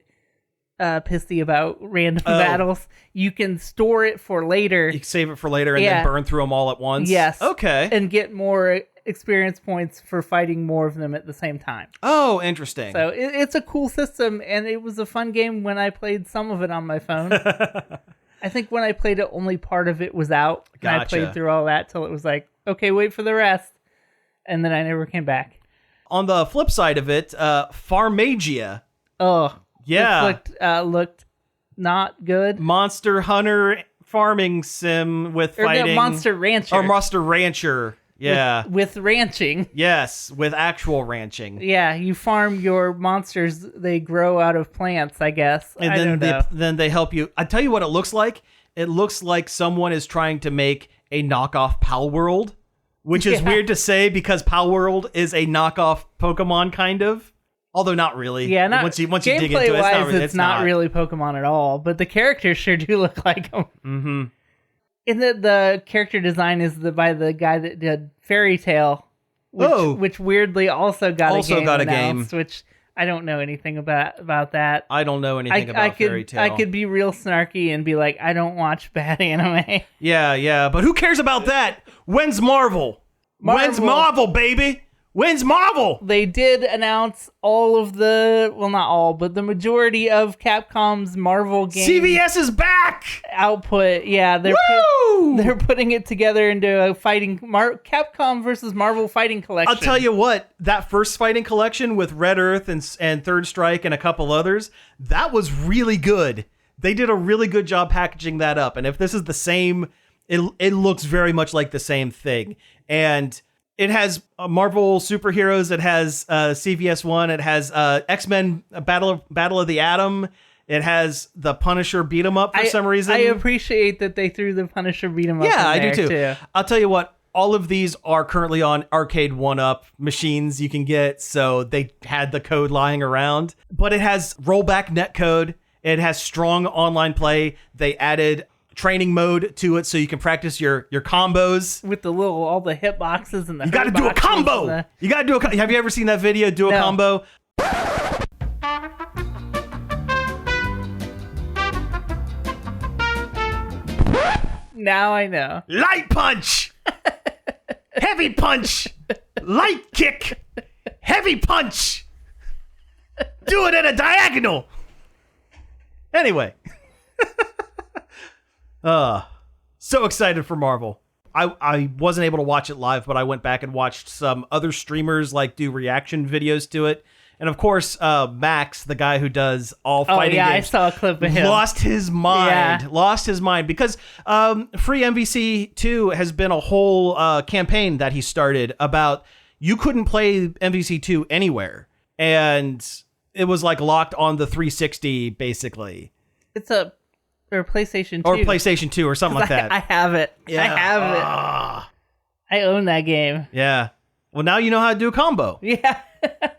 A: pissy about random battles, you can store it for later.
B: You can save it for later and then burn through them all at once.
A: Yes.
B: Okay.
A: And get more experience points for fighting more of them at the same time.
B: Oh, interesting.
A: So it's a cool system, and it was a fun game when I played some of it on my phone. I think when I played it, only part of it was out. And I played through all that till it was like, okay, wait for the rest. And then I never came back.
B: On the flip side of it, Farmagia.
A: Oh,
B: yeah.
A: This looked not good.
B: Monster Hunter farming sim with fighting.
A: No, Monster Rancher.
B: Or Monster Rancher. Yeah.
A: With ranching.
B: Yes, with actual ranching.
A: Yeah, you farm your monsters. They grow out of plants, I guess.
B: And then they help you. I tell you what it looks like. It looks like someone is trying to make a knockoff Pal World, which is weird to say because Pal World is a knockoff Pokemon, kind of. Although not really.
A: Yeah,
B: once you dig into it,
A: it's not really Pokemon at all. But the characters sure do look like them.
B: Mm-hmm.
A: And the character design is by the guy that did Fairy Tail, which weirdly also got a game, which I don't know anything about that.
B: I don't know anything about Fairy Tail.
A: I could be real snarky and be like, I don't watch bad anime.
B: Yeah, but who cares about that? When's Marvel? When's Marvel, baby? When's Marvel?
A: They did announce all of not all, but the majority of Capcom's Marvel games.
B: CVS is back!
A: Output, yeah. They're putting it together into a Capcom versus Marvel fighting collection.
B: I'll tell you what, that first fighting collection with Red Earth and Third Strike and a couple others, that was really good. They did a really good job packaging that up. And if this is the same, it looks very much like the same thing. And it has Marvel superheroes. It has CVS 1. It has X-Men Battle of the Atom. It has the Punisher beat 'em up for some reason.
A: I appreciate that they threw the Punisher beat 'em up.
B: Yeah,
A: I
B: do too. I'll tell you what. All of these are currently on Arcade 1-Up machines you can get, so they had the code lying around. But it has rollback netcode. It has strong online play. They added training mode to it so you can practice your combos
A: with all the hitboxes and the.
B: You got to do a combo. You got to do a. Have you ever seen that video? Do a combo.
A: Now I know.
B: Light punch, heavy punch, light kick, heavy punch. Do it at a diagonal. Anyway. So excited for Marvel. I wasn't able to watch it live, but I went back and watched some other streamers do reaction videos to it. And of course, Max, the guy who does all fighting games,
A: I saw a clip of him.
B: Lost his mind because Free MVC 2 has been a whole campaign that he started about you couldn't play MVC 2 anywhere. And it was locked on the 360, basically.
A: It's or PlayStation 2.
B: Or PlayStation 2 or something like that.
A: I have it.
B: Yeah.
A: I have it. I own that game.
B: Yeah. Well, now you know how to do a combo.
A: Yeah.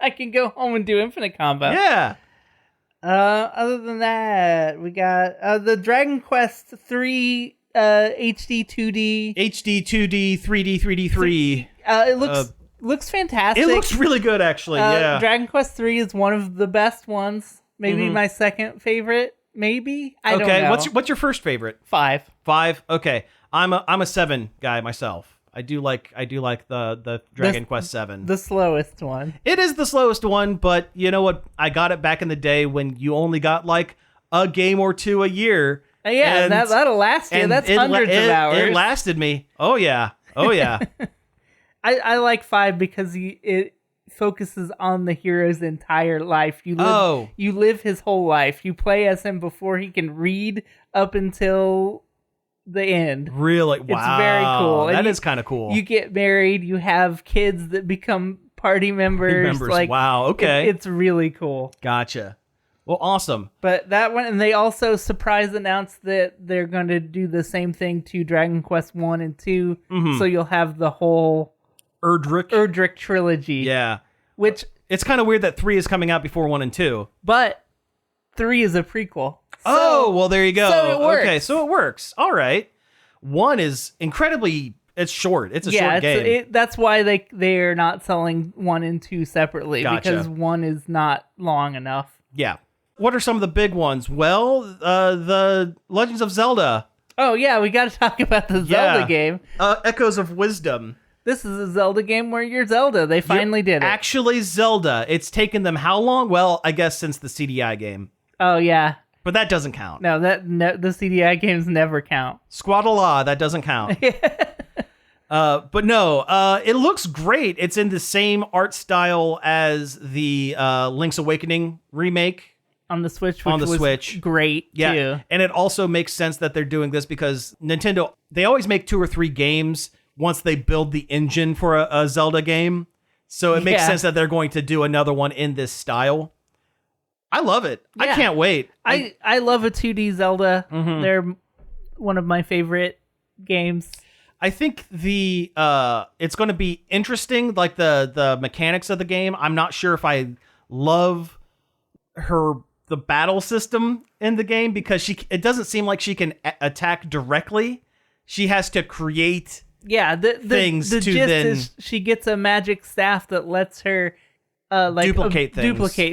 A: I can go home and do infinite combo.
B: Yeah.
A: Other than that, we got the Dragon Quest 3 HD 2D.
B: HD 2D 3D 3D 3.
A: It looks fantastic.
B: It looks really good, actually. Yeah.
A: Dragon Quest 3 is one of the best ones. Maybe my second favorite. Maybe I don't know.
B: What's your first favorite?
A: 5.
B: 5. Okay. I'm a 7 guy myself. I do like the Dragon Quest 7.
A: The slowest one.
B: It is the slowest one, but you know what? I got it back in the day when you only got like a game or two a year.
A: Yeah, that'll last you. That's hundreds of hours.
B: It lasted me. Oh yeah.
A: I like 5 because it focuses on the hero's entire life. You live his whole life. You play as him before he can read up until the end.
B: Really? Wow.
A: It's very cool.
B: That is kind of cool.
A: You get married. You have kids that become party members. Like,
B: wow. Okay.
A: It's really cool.
B: Gotcha. Well, awesome.
A: But that one, and they also surprise announced that they're going to do the same thing to Dragon Quest 1 and 2. Mm-hmm. So you'll have the whole Erdrick trilogy.
B: Yeah.
A: Which
B: it's kind of weird that 3 is coming out before 1 and 2.
A: But 3 is a prequel.
B: Well, there you go.
A: So it works.
B: Okay, so it works. All right. 1 is incredibly... It's short. It's a short game.
A: That's why they're not selling 1 and 2 separately.
B: Gotcha.
A: Because 1 is not long enough.
B: Yeah. What are some of the big ones? Well, the Legends of Zelda.
A: Oh, yeah. We got to talk about the Zelda game.
B: Echoes of Wisdom.
A: This is a Zelda game where you're Zelda. They finally did it.
B: Actually, Zelda. It's taken them how long? Well, I guess since the CDI game.
A: Oh, yeah.
B: But that doesn't count.
A: No, the CDI games never count.
B: Squad-a-la, that doesn't count. But no, it looks great. It's in the same art style as the Link's Awakening remake.
A: On the Switch, which was great, too.
B: And it also makes sense that they're doing this because Nintendo, they always make 2 or 3 games once they build the engine for a Zelda game. So it makes sense that they're going to do another one in this style. I love it. Yeah. I can't wait.
A: I love a 2D Zelda. Mm-hmm. They're one of my favorite games.
B: I think it's going to be interesting, like the mechanics of the game. I'm not sure if I love the battle system in the game because it doesn't seem like she can attack directly. She has to create things
A: the
B: to
A: gist
B: then
A: is she gets a magic staff that lets her
B: duplicate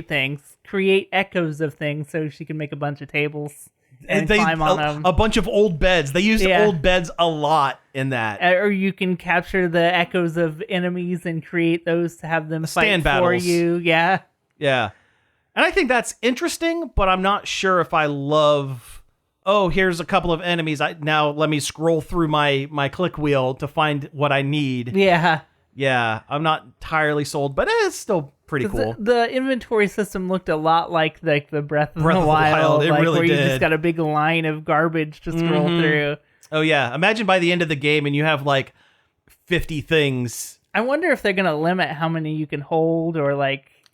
A: things, create echoes of things, so she can make a bunch of tables and climb on them.
B: A bunch of old beds. They use old beds a lot in that.
A: Or you can capture the echoes of enemies and create those to have them
B: stand
A: fight
B: battles
A: for you. Yeah.
B: Yeah. And I think that's interesting, but I'm not sure if I love, here's a couple of enemies. Now let me scroll through my click wheel to find what I need.
A: Yeah.
B: Yeah, I'm not entirely sold, but it's still pretty cool.
A: The inventory system looked a lot like the Breath of the Wild.
B: It really
A: where
B: did.
A: You just got a big line of garbage to scroll through.
B: Oh, yeah. Imagine by the end of the game and you have like 50 things.
A: I wonder if they're going to limit how many you can hold or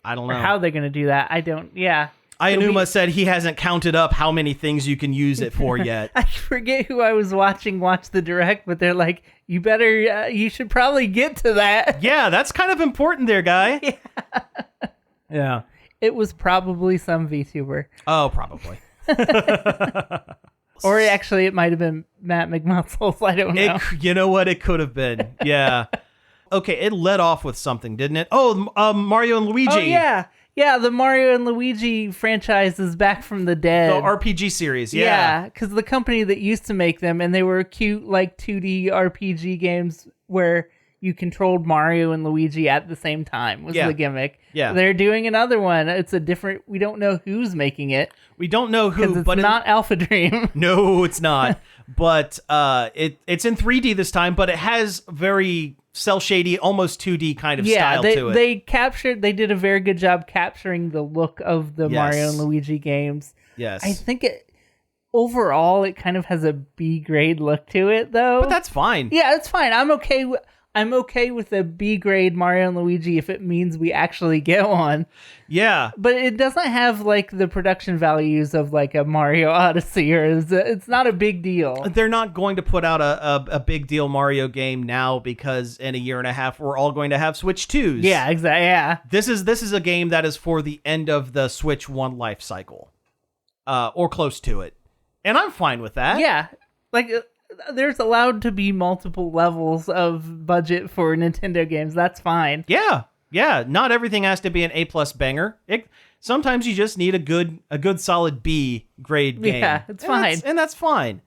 B: I don't know.
A: Or how they're going to do that.
B: Ayanuma said he hasn't counted up how many things you can use it for yet.
A: I forget who I was watching watch the direct, but they're like, you should probably get to that.
B: Yeah, that's kind of important there, guy. Yeah.
A: It was probably some VTuber.
B: Oh, probably.
A: Or actually, it might have been Matt McMuscles. I don't know.
B: You know what? It could have been. Yeah. Okay, it led off with something, didn't it? Oh, Mario and Luigi.
A: Oh, yeah. Yeah, the Mario and Luigi franchise is back from the dead.
B: The RPG series, yeah.
A: Yeah, because the company that used to make them, and they were cute, 2D RPG games where you controlled Mario and Luigi at the same time was the gimmick.
B: Yeah.
A: They're doing another one. It's a different... We don't know who's making it.
B: We don't know who,
A: but it's not Alpha Dream.
B: No, it's not. But it's in 3D this time, but it has very cell shady, almost 2D kind of style to it.
A: They did a very good job capturing the look of the Mario and Luigi games.
B: Yes.
A: I think overall it kind of has a B grade look to it though.
B: But that's fine.
A: Yeah, it's fine. I'm okay with a B grade Mario and Luigi if it means we actually get one.
B: Yeah.
A: But it doesn't have the production values of a Mario Odyssey, or it's not a big deal.
B: They're not going to put out a big deal Mario game now because in a year and a half we're all going to have Switch 2s.
A: Yeah, exactly. Yeah.
B: This is a game that is for the end of the Switch 1 life cycle. Or close to it. And I'm fine with that.
A: Yeah. there's allowed to be multiple levels of budget for Nintendo games. That's fine.
B: Yeah. Not everything has to be an A+ banger. Sometimes you just need a good solid B grade game.
A: Yeah, it's fine.
B: And that's fine.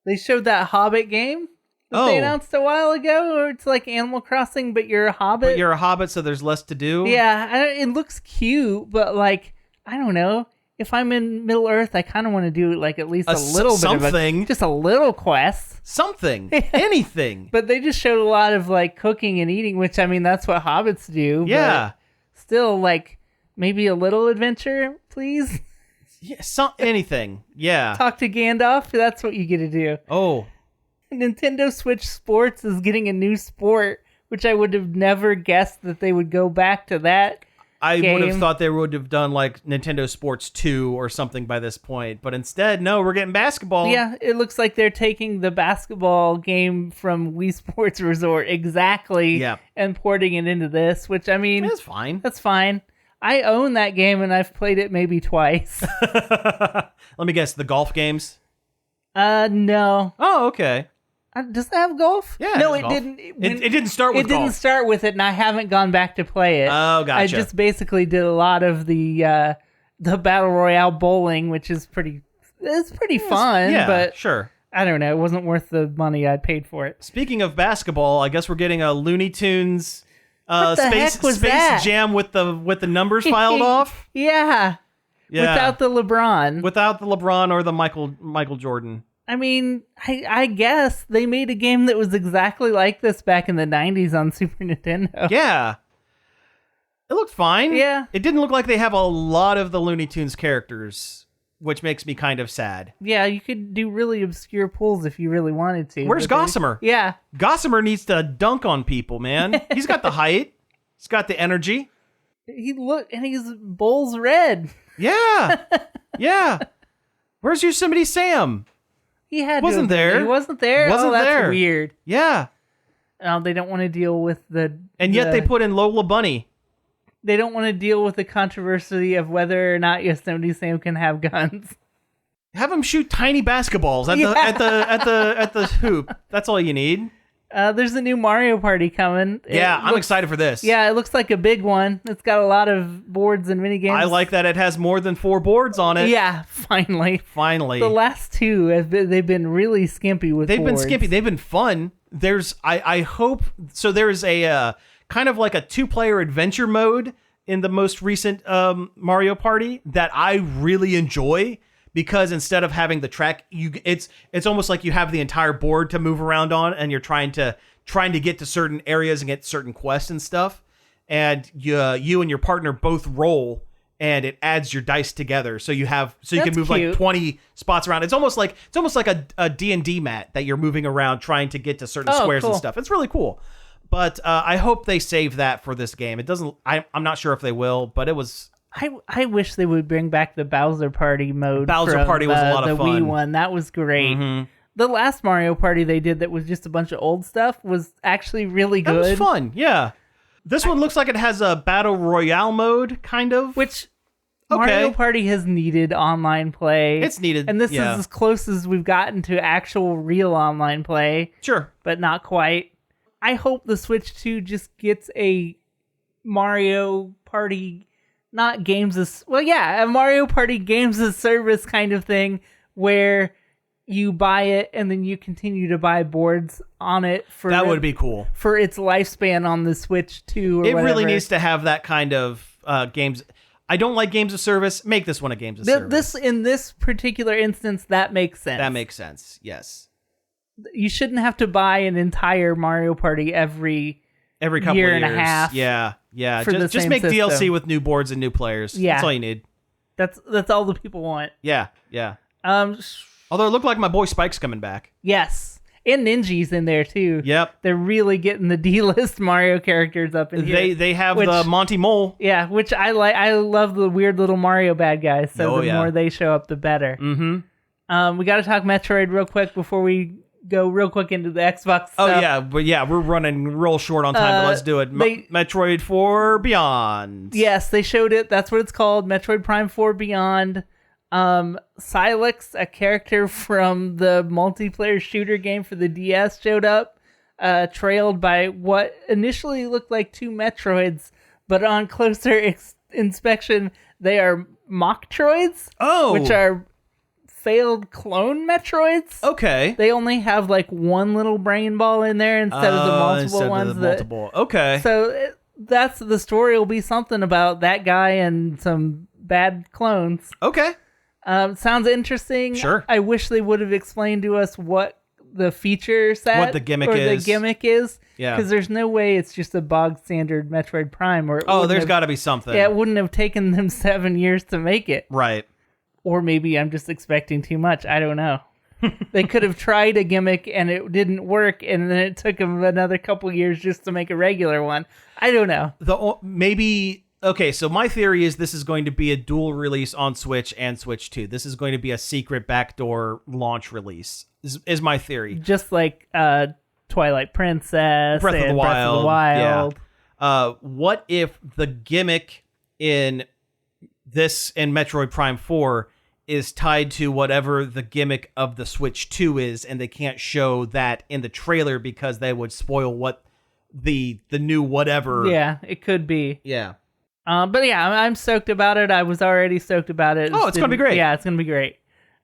A: They showed that Hobbit game that they announced a while ago, or it's like Animal Crossing, but you're a Hobbit.
B: But you're a Hobbit, so there's less to do.
A: Yeah, it looks cute, but like, I don't know. If I'm in Middle Earth, I kind of want to do like at least a little bit of just a little quest.
B: Something. Anything.
A: But they just showed a lot of like cooking and eating, which I mean, that's what hobbits do.
B: Yeah.
A: But still, like, maybe a little adventure, please.
B: Yeah, anything. Yeah.
A: Talk to Gandalf. That's what you get to do.
B: Oh.
A: Nintendo Switch Sports is getting a new sport, which I would have never guessed that they would go back to that.
B: I would have thought they would have done like Nintendo Sports 2 or something by this point, but instead, no, we're getting basketball.
A: Yeah, it looks like they're taking the basketball game from Wii Sports Resort exactly and porting it into this, which I mean...
B: That's fine.
A: That's fine. I own that game and I've played it maybe twice.
B: Let me guess, the golf games?
A: No.
B: Oh, okay.
A: Does it have golf?
B: Yeah.
A: No, it
B: golf.
A: didn't.
B: It didn't start with
A: golf.
B: golf.
A: It didn't start with it, and I haven't gone back to play it.
B: Oh, gotcha.
A: I just basically did a lot of the Battle Royale bowling, which is pretty fun.
B: Yeah,
A: but
B: sure.
A: I don't know. It wasn't worth the money I paid for it.
B: Speaking of basketball, I guess we're getting a Looney Tunes
A: Space
B: Jam with the numbers filed off.
A: Yeah. Without the LeBron
B: or the Michael Jordan.
A: I mean, I guess they made a game that was exactly like this back in the 90s on Super Nintendo.
B: Yeah. It looked fine.
A: Yeah.
B: It didn't look like they have a lot of the Looney Tunes characters, which makes me kind of sad.
A: Yeah, you could do really obscure pulls if you really wanted to.
B: Where's Gossamer?
A: Yeah.
B: Gossamer needs to dunk on people, man. He's got the height. He's got the energy.
A: He's Bulls red.
B: Yeah. Yeah. Where's Yosemite Sam?
A: He
B: wasn't there.
A: He wasn't there.
B: Wasn't
A: that's
B: there.
A: Weird.
B: Yeah.
A: They don't want to deal with
B: and yet they put in Lola Bunny.
A: They don't want to deal with the controversy of whether or not Yosemite Sam can have guns.
B: Have him shoot tiny basketballs at the hoop. That's all you need.
A: There's a new Mario Party coming.
B: I'm excited for this.
A: Yeah, it looks like a big one. It's got a lot of boards and minigames. I
B: like that it has more than 4 boards on it.
A: Yeah, finally.
B: Finally.
A: The last 2 they've been really skimpy with
B: They've
A: boards.
B: been skimpy. They've been fun. I hope so. There's a kind of like a 2-player adventure mode in the most recent Mario Party that I really enjoy. Because instead of having the track, it's almost like you have the entire board to move around on, and you're trying to get to certain areas and get certain quests and stuff. And you and your partner both roll, and it adds your dice together. So you can move
A: cute.
B: like 20 spots around. It's almost like a D&D mat that you're moving around trying to get to certain squares and stuff. It's really cool. But I hope they save that for this game. It doesn't. I'm not sure if they will, but it was.
A: I wish they would bring back the Bowser Party mode.
B: Bowser Party was a lot of fun.
A: The Wii one, that was great.
B: Mm-hmm.
A: The last Mario Party they did that was just a bunch of old stuff was actually really good.
B: That was fun, yeah. This one looks like it has a Battle Royale mode, kind of.
A: Which Mario Party has needed online play.
B: It's needed,
A: and this is as close as we've gotten to actual real online play.
B: Sure.
A: But not quite. I hope the Switch 2 just gets a Mario Party... Not games as a Mario Party games as service kind of thing where you buy it and then you continue to buy boards on it for
B: that would be cool
A: for its lifespan on the Switch 2 or
B: it
A: whatever.
B: Really needs to have that kind of games. I don't like games of service. Make this one a games of service.
A: In this particular instance, that makes sense.
B: That makes sense. Yes.
A: You shouldn't have to buy an entire Mario Party every
B: couple
A: year
B: of years
A: and a half.
B: Yeah. Just
A: same
B: make
A: system.
B: DLC with new boards and new players.
A: Yeah.
B: That's all you need.
A: That's all the people want.
B: Yeah. Although it looked like my boy Spike's coming back.
A: Yes. And Ninja's in there too.
B: Yep.
A: They're really getting the D-list Mario characters up in here.
B: They have the Monty Mole.
A: Yeah, which I like. I love the weird little Mario bad guys. So the more they show up, the better.
B: Mm-hmm.
A: We got to talk Metroid real quick before we go real quick into the Xbox stuff.
B: We're running real short on time, but let's do it. Metroid 4 Beyond.
A: Yes, they showed it. That's what it's called, Metroid Prime 4 Beyond. Silex, a character from the multiplayer shooter game for the DS, showed up, trailed by what initially looked like two Metroids, but on closer inspection, they are Mocktroids, which are failed clone Metroids.
B: Okay.
A: They only have like one little brain ball in there instead of the multiple ones.
B: Okay.
A: So that's the story. Will be something about that guy and some bad clones.
B: Okay.
A: Sounds interesting.
B: Sure.
A: I wish they would have explained to us what the feature set,
B: what the gimmick is. Yeah.
A: Because there's no way it's just a bog standard Metroid Prime.
B: There's got to be something.
A: Yeah, it wouldn't have taken them 7 years to make it.
B: Right.
A: Or maybe I'm just expecting too much. I don't know. They could have tried a gimmick and it didn't work, and then it took them another couple years just to make a regular one. I don't know.
B: Okay, so my theory is this is going to be a dual release on Switch and Switch 2. This is going to be a secret backdoor launch release, is my theory.
A: Just like Twilight Princess,
B: Breath of the
A: Wild.
B: Yeah. What if the gimmick in this and Metroid Prime 4 is tied to whatever the gimmick of the Switch 2 is, and they can't show that in the trailer because they would spoil what the new whatever.
A: Yeah, it could be.
B: Yeah.
A: But yeah, I'm stoked about it. I was already stoked about it.
B: Oh, it's going to be great.
A: Yeah, it's going to be great.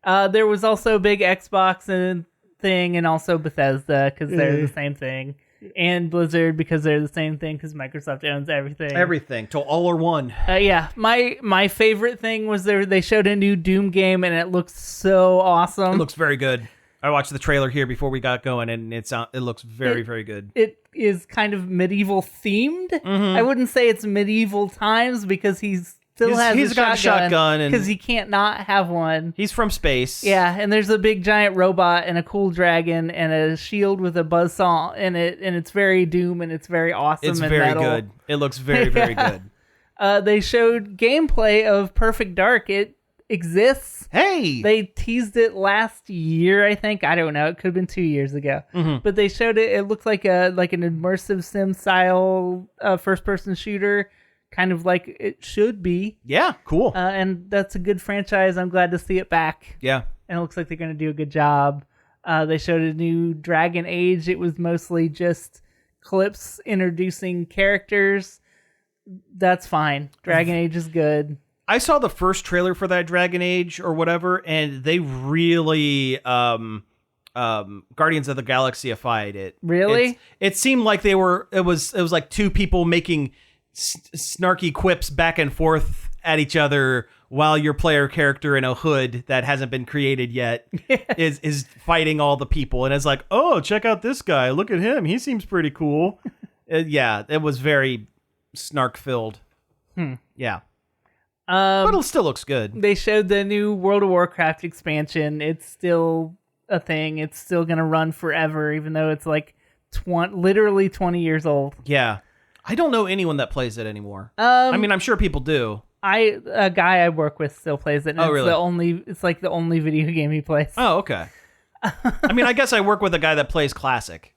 A: There was also a big Xbox thing, and also Bethesda because they're the same thing, and Blizzard because they're the same thing because Microsoft owns everything.
B: Everything. Till all are one.
A: Yeah, my favorite thing was they showed a new Doom game, and it looks so awesome.
B: It looks very good. I watched the trailer here before we got going, and it looks very, very good.
A: It is kind of medieval themed.
B: Mm-hmm.
A: I wouldn't say it's medieval times because he's got a shotgun because he can't not have one.
B: He's from space.
A: Yeah, and there's a big giant robot and a cool dragon and a shield with a buzzsaw in it, and it's very Doom and it's very awesome.
B: It's
A: and
B: very
A: metal.
B: good. It looks very, very good.
A: They showed gameplay of Perfect Dark. It exists.
B: Hey!
A: They teased it last year, I think. I don't know. It could have been 2 years ago. Mm-hmm. But they showed it. It looked like an immersive sim style first-person shooter, kind of like it should be.
B: Yeah, cool.
A: And that's a good franchise. I'm glad to see it back.
B: Yeah.
A: And it looks like they're going to do a good job. They showed a new Dragon Age. It was mostly just clips introducing characters. That's fine. Dragon Age is good.
B: I saw the first trailer for that Dragon Age or whatever, and they really Guardians of the Galaxy-ified it.
A: Really?
B: It seemed like it was like two people making snarky quips back and forth at each other while your player character in a hood that hasn't been created yet is fighting all the people, and it's like, oh, check out this guy, look at him, he seems pretty cool. Yeah, it was very snark filled. Yeah. But it still looks good.
A: They showed the new World of Warcraft expansion. It's still a thing. It's still going to run forever, even though it's like literally 20 years old.
B: Yeah. I don't know anyone that plays it anymore. I mean, I'm sure people do.
A: A guy I work with still plays it. And
B: really?
A: It's like the only video game he plays.
B: Oh, okay. I mean, I guess I work with a guy that plays Classic.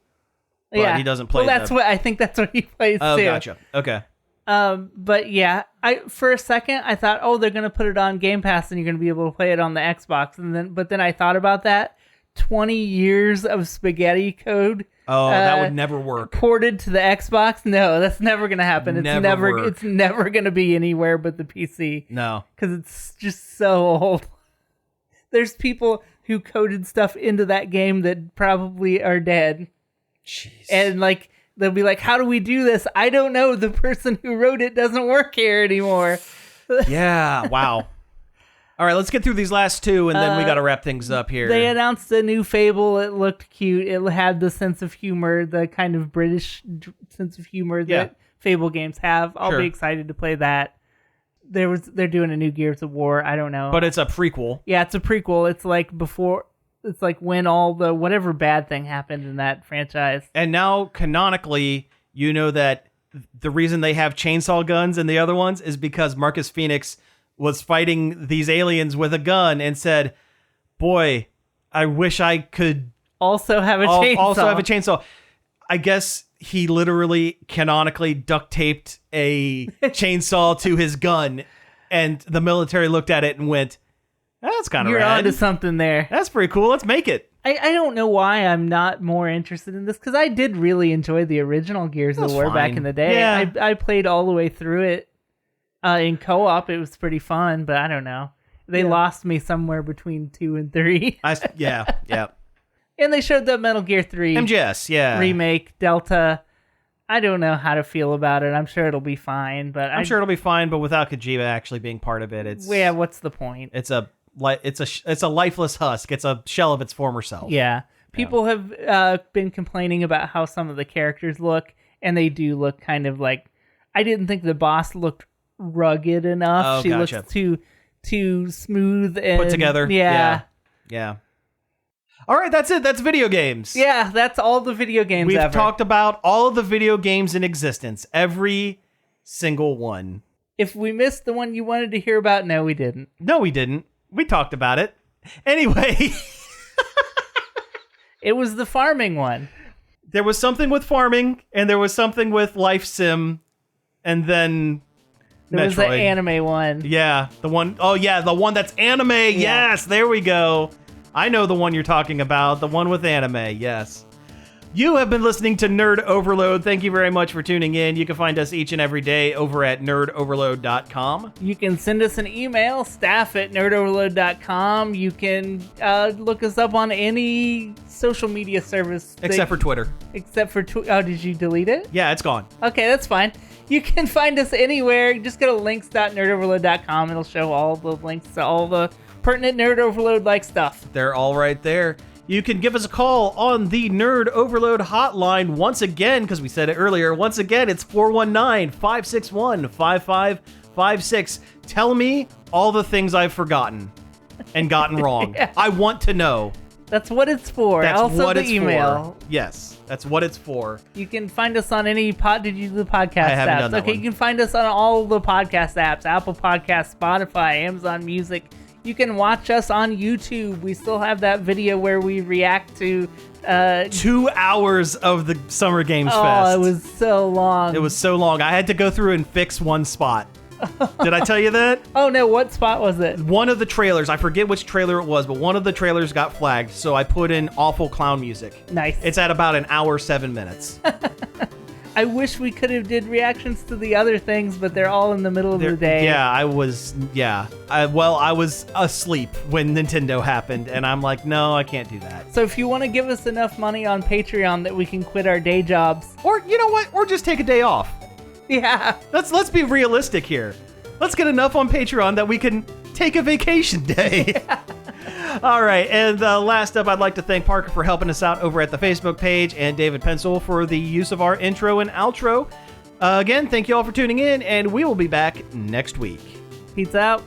B: But he doesn't play.
A: Well, I think that's what he plays too.
B: Oh, gotcha. Okay.
A: But yeah, for a second I thought, oh, they're gonna put it on Game Pass and you're gonna be able to play it on the Xbox, but then I thought about that. 20 years of spaghetti code.
B: Oh, that would never work.
A: Ported to the Xbox? No, that's never gonna happen. It's
B: Never
A: never gonna be anywhere but the PC.
B: No,
A: because it's just so old. There's people who coded stuff into that game that probably are dead.
B: Jeez.
A: And like, they'll be like, how do we do this? I don't know. The person who wrote it doesn't work here anymore.
B: Yeah, wow. All right, let's get through these last two, and then we got to wrap things up here.
A: They announced a new Fable. It looked cute. It had the sense of humor, the kind of British sense of humor that Fable games have. I'll be excited to play that. They're doing a new Gears of War. I don't know.
B: But it's a prequel.
A: Yeah, it's a prequel. It's like before... It's like when all the whatever bad thing happened in that franchise.
B: And now, canonically, you know that the reason they have chainsaw guns in the other ones is because Marcus Phoenix was fighting these aliens with a gun and said, boy, I wish I could
A: also have a chainsaw.
B: I guess he literally canonically duct taped a chainsaw to his gun, and the military looked at it and went, That's kind of
A: You're
B: rad.
A: onto something there.
B: That's pretty cool. Let's make it.
A: I don't know why I'm not more interested in this, because I did really enjoy the original Gears of
B: That's
A: War back
B: fine.
A: in the day.
B: Yeah.
A: I played all the way through it in co-op. It was pretty fun, but I don't know. They lost me somewhere between 2 and 3.
B: Yeah.
A: And they showed the Metal Gear 3
B: MGS, yeah.
A: remake, Delta. I don't know how to feel about it. I'm sure it'll be fine, but
B: I'm sure it'll be fine, but without Kojima actually being part of it, it's
A: what's the point?
B: it's a lifeless husk. It's a shell of its former self.
A: Yeah. People have been complaining about how some of the characters look, and they do look kind of like... I didn't think the boss looked rugged enough.
B: Oh,
A: She
B: gotcha.
A: looks too smooth and...
B: Put together.
A: Yeah.
B: All right, that's it. That's video games.
A: Yeah, that's all the video games
B: We've
A: ever.
B: talked about all of the video games in existence. Every single one.
A: If we missed the one you wanted to hear about, no, we didn't.
B: No, we didn't. We talked about it. Anyway...
A: It was the farming one.
B: There was something with farming, and there was something with life sim, and then
A: There was the
B: Metroid.
A: anime one.
B: Yeah, the one the one that's anime. Yes, there we go. I know the one you're talking about, the one with anime. Yes. You have been listening to Nerd Overload. Thank you very much for tuning in. You can find us each and every day over at nerdoverload.com.
A: You can send us an email, staff@nerdoverload.com. You can look us up on any social media service.
B: Except for Twitter.
A: Except for oh, did you delete it?
B: Yeah, it's gone.
A: Okay, that's fine. You can find us anywhere. Just go to links.nerdoverload.com. It'll show all the links to all the pertinent Nerd Overload-like stuff.
B: They're all right there. You can give us a call on the Nerd Overload hotline once again, because we said it earlier. Once again, it's 419-561-5556. Tell me all the things I've forgotten and gotten wrong.
A: Yeah.
B: I want to know.
A: That's what it's for.
B: That's
A: also
B: what
A: the
B: it's
A: email.
B: for. Yes, that's what it's for.
A: You can find us on any Did you do the podcast
B: I haven't
A: apps?
B: done that
A: Okay,
B: one.
A: you can find us on all the podcast apps: Apple Podcasts, Spotify, Amazon Music. You can watch us on YouTube. We still have that video where we react to.
B: 2 hours of the Summer Games Fest.
A: Oh, it was so long.
B: It was so long. I had to go through and fix one spot. Did I tell you that?
A: Oh no! What spot was it?
B: One of the trailers, I forget which trailer it was, but one of the trailers got flagged, so I put in awful clown music.
A: Nice.
B: It's at about an hour, 7 minutes.
A: I wish we could have did reactions to the other things, but they're all in the middle of the day.
B: Yeah, I was asleep when Nintendo happened, and I'm like, no, I can't do that.
A: So if you want to give us enough money on Patreon that we can quit our day jobs,
B: Or, you know what? Or just take a day off.
A: yeah.
B: Let's be realistic here. Let's get enough on Patreon that we can take a vacation day. All right, and last up, I'd like to thank Parker for helping us out over at the Facebook page, and David Pencil for the use of our intro and outro. Again, thank you all for tuning in, and we will be back next week.
A: Peace out.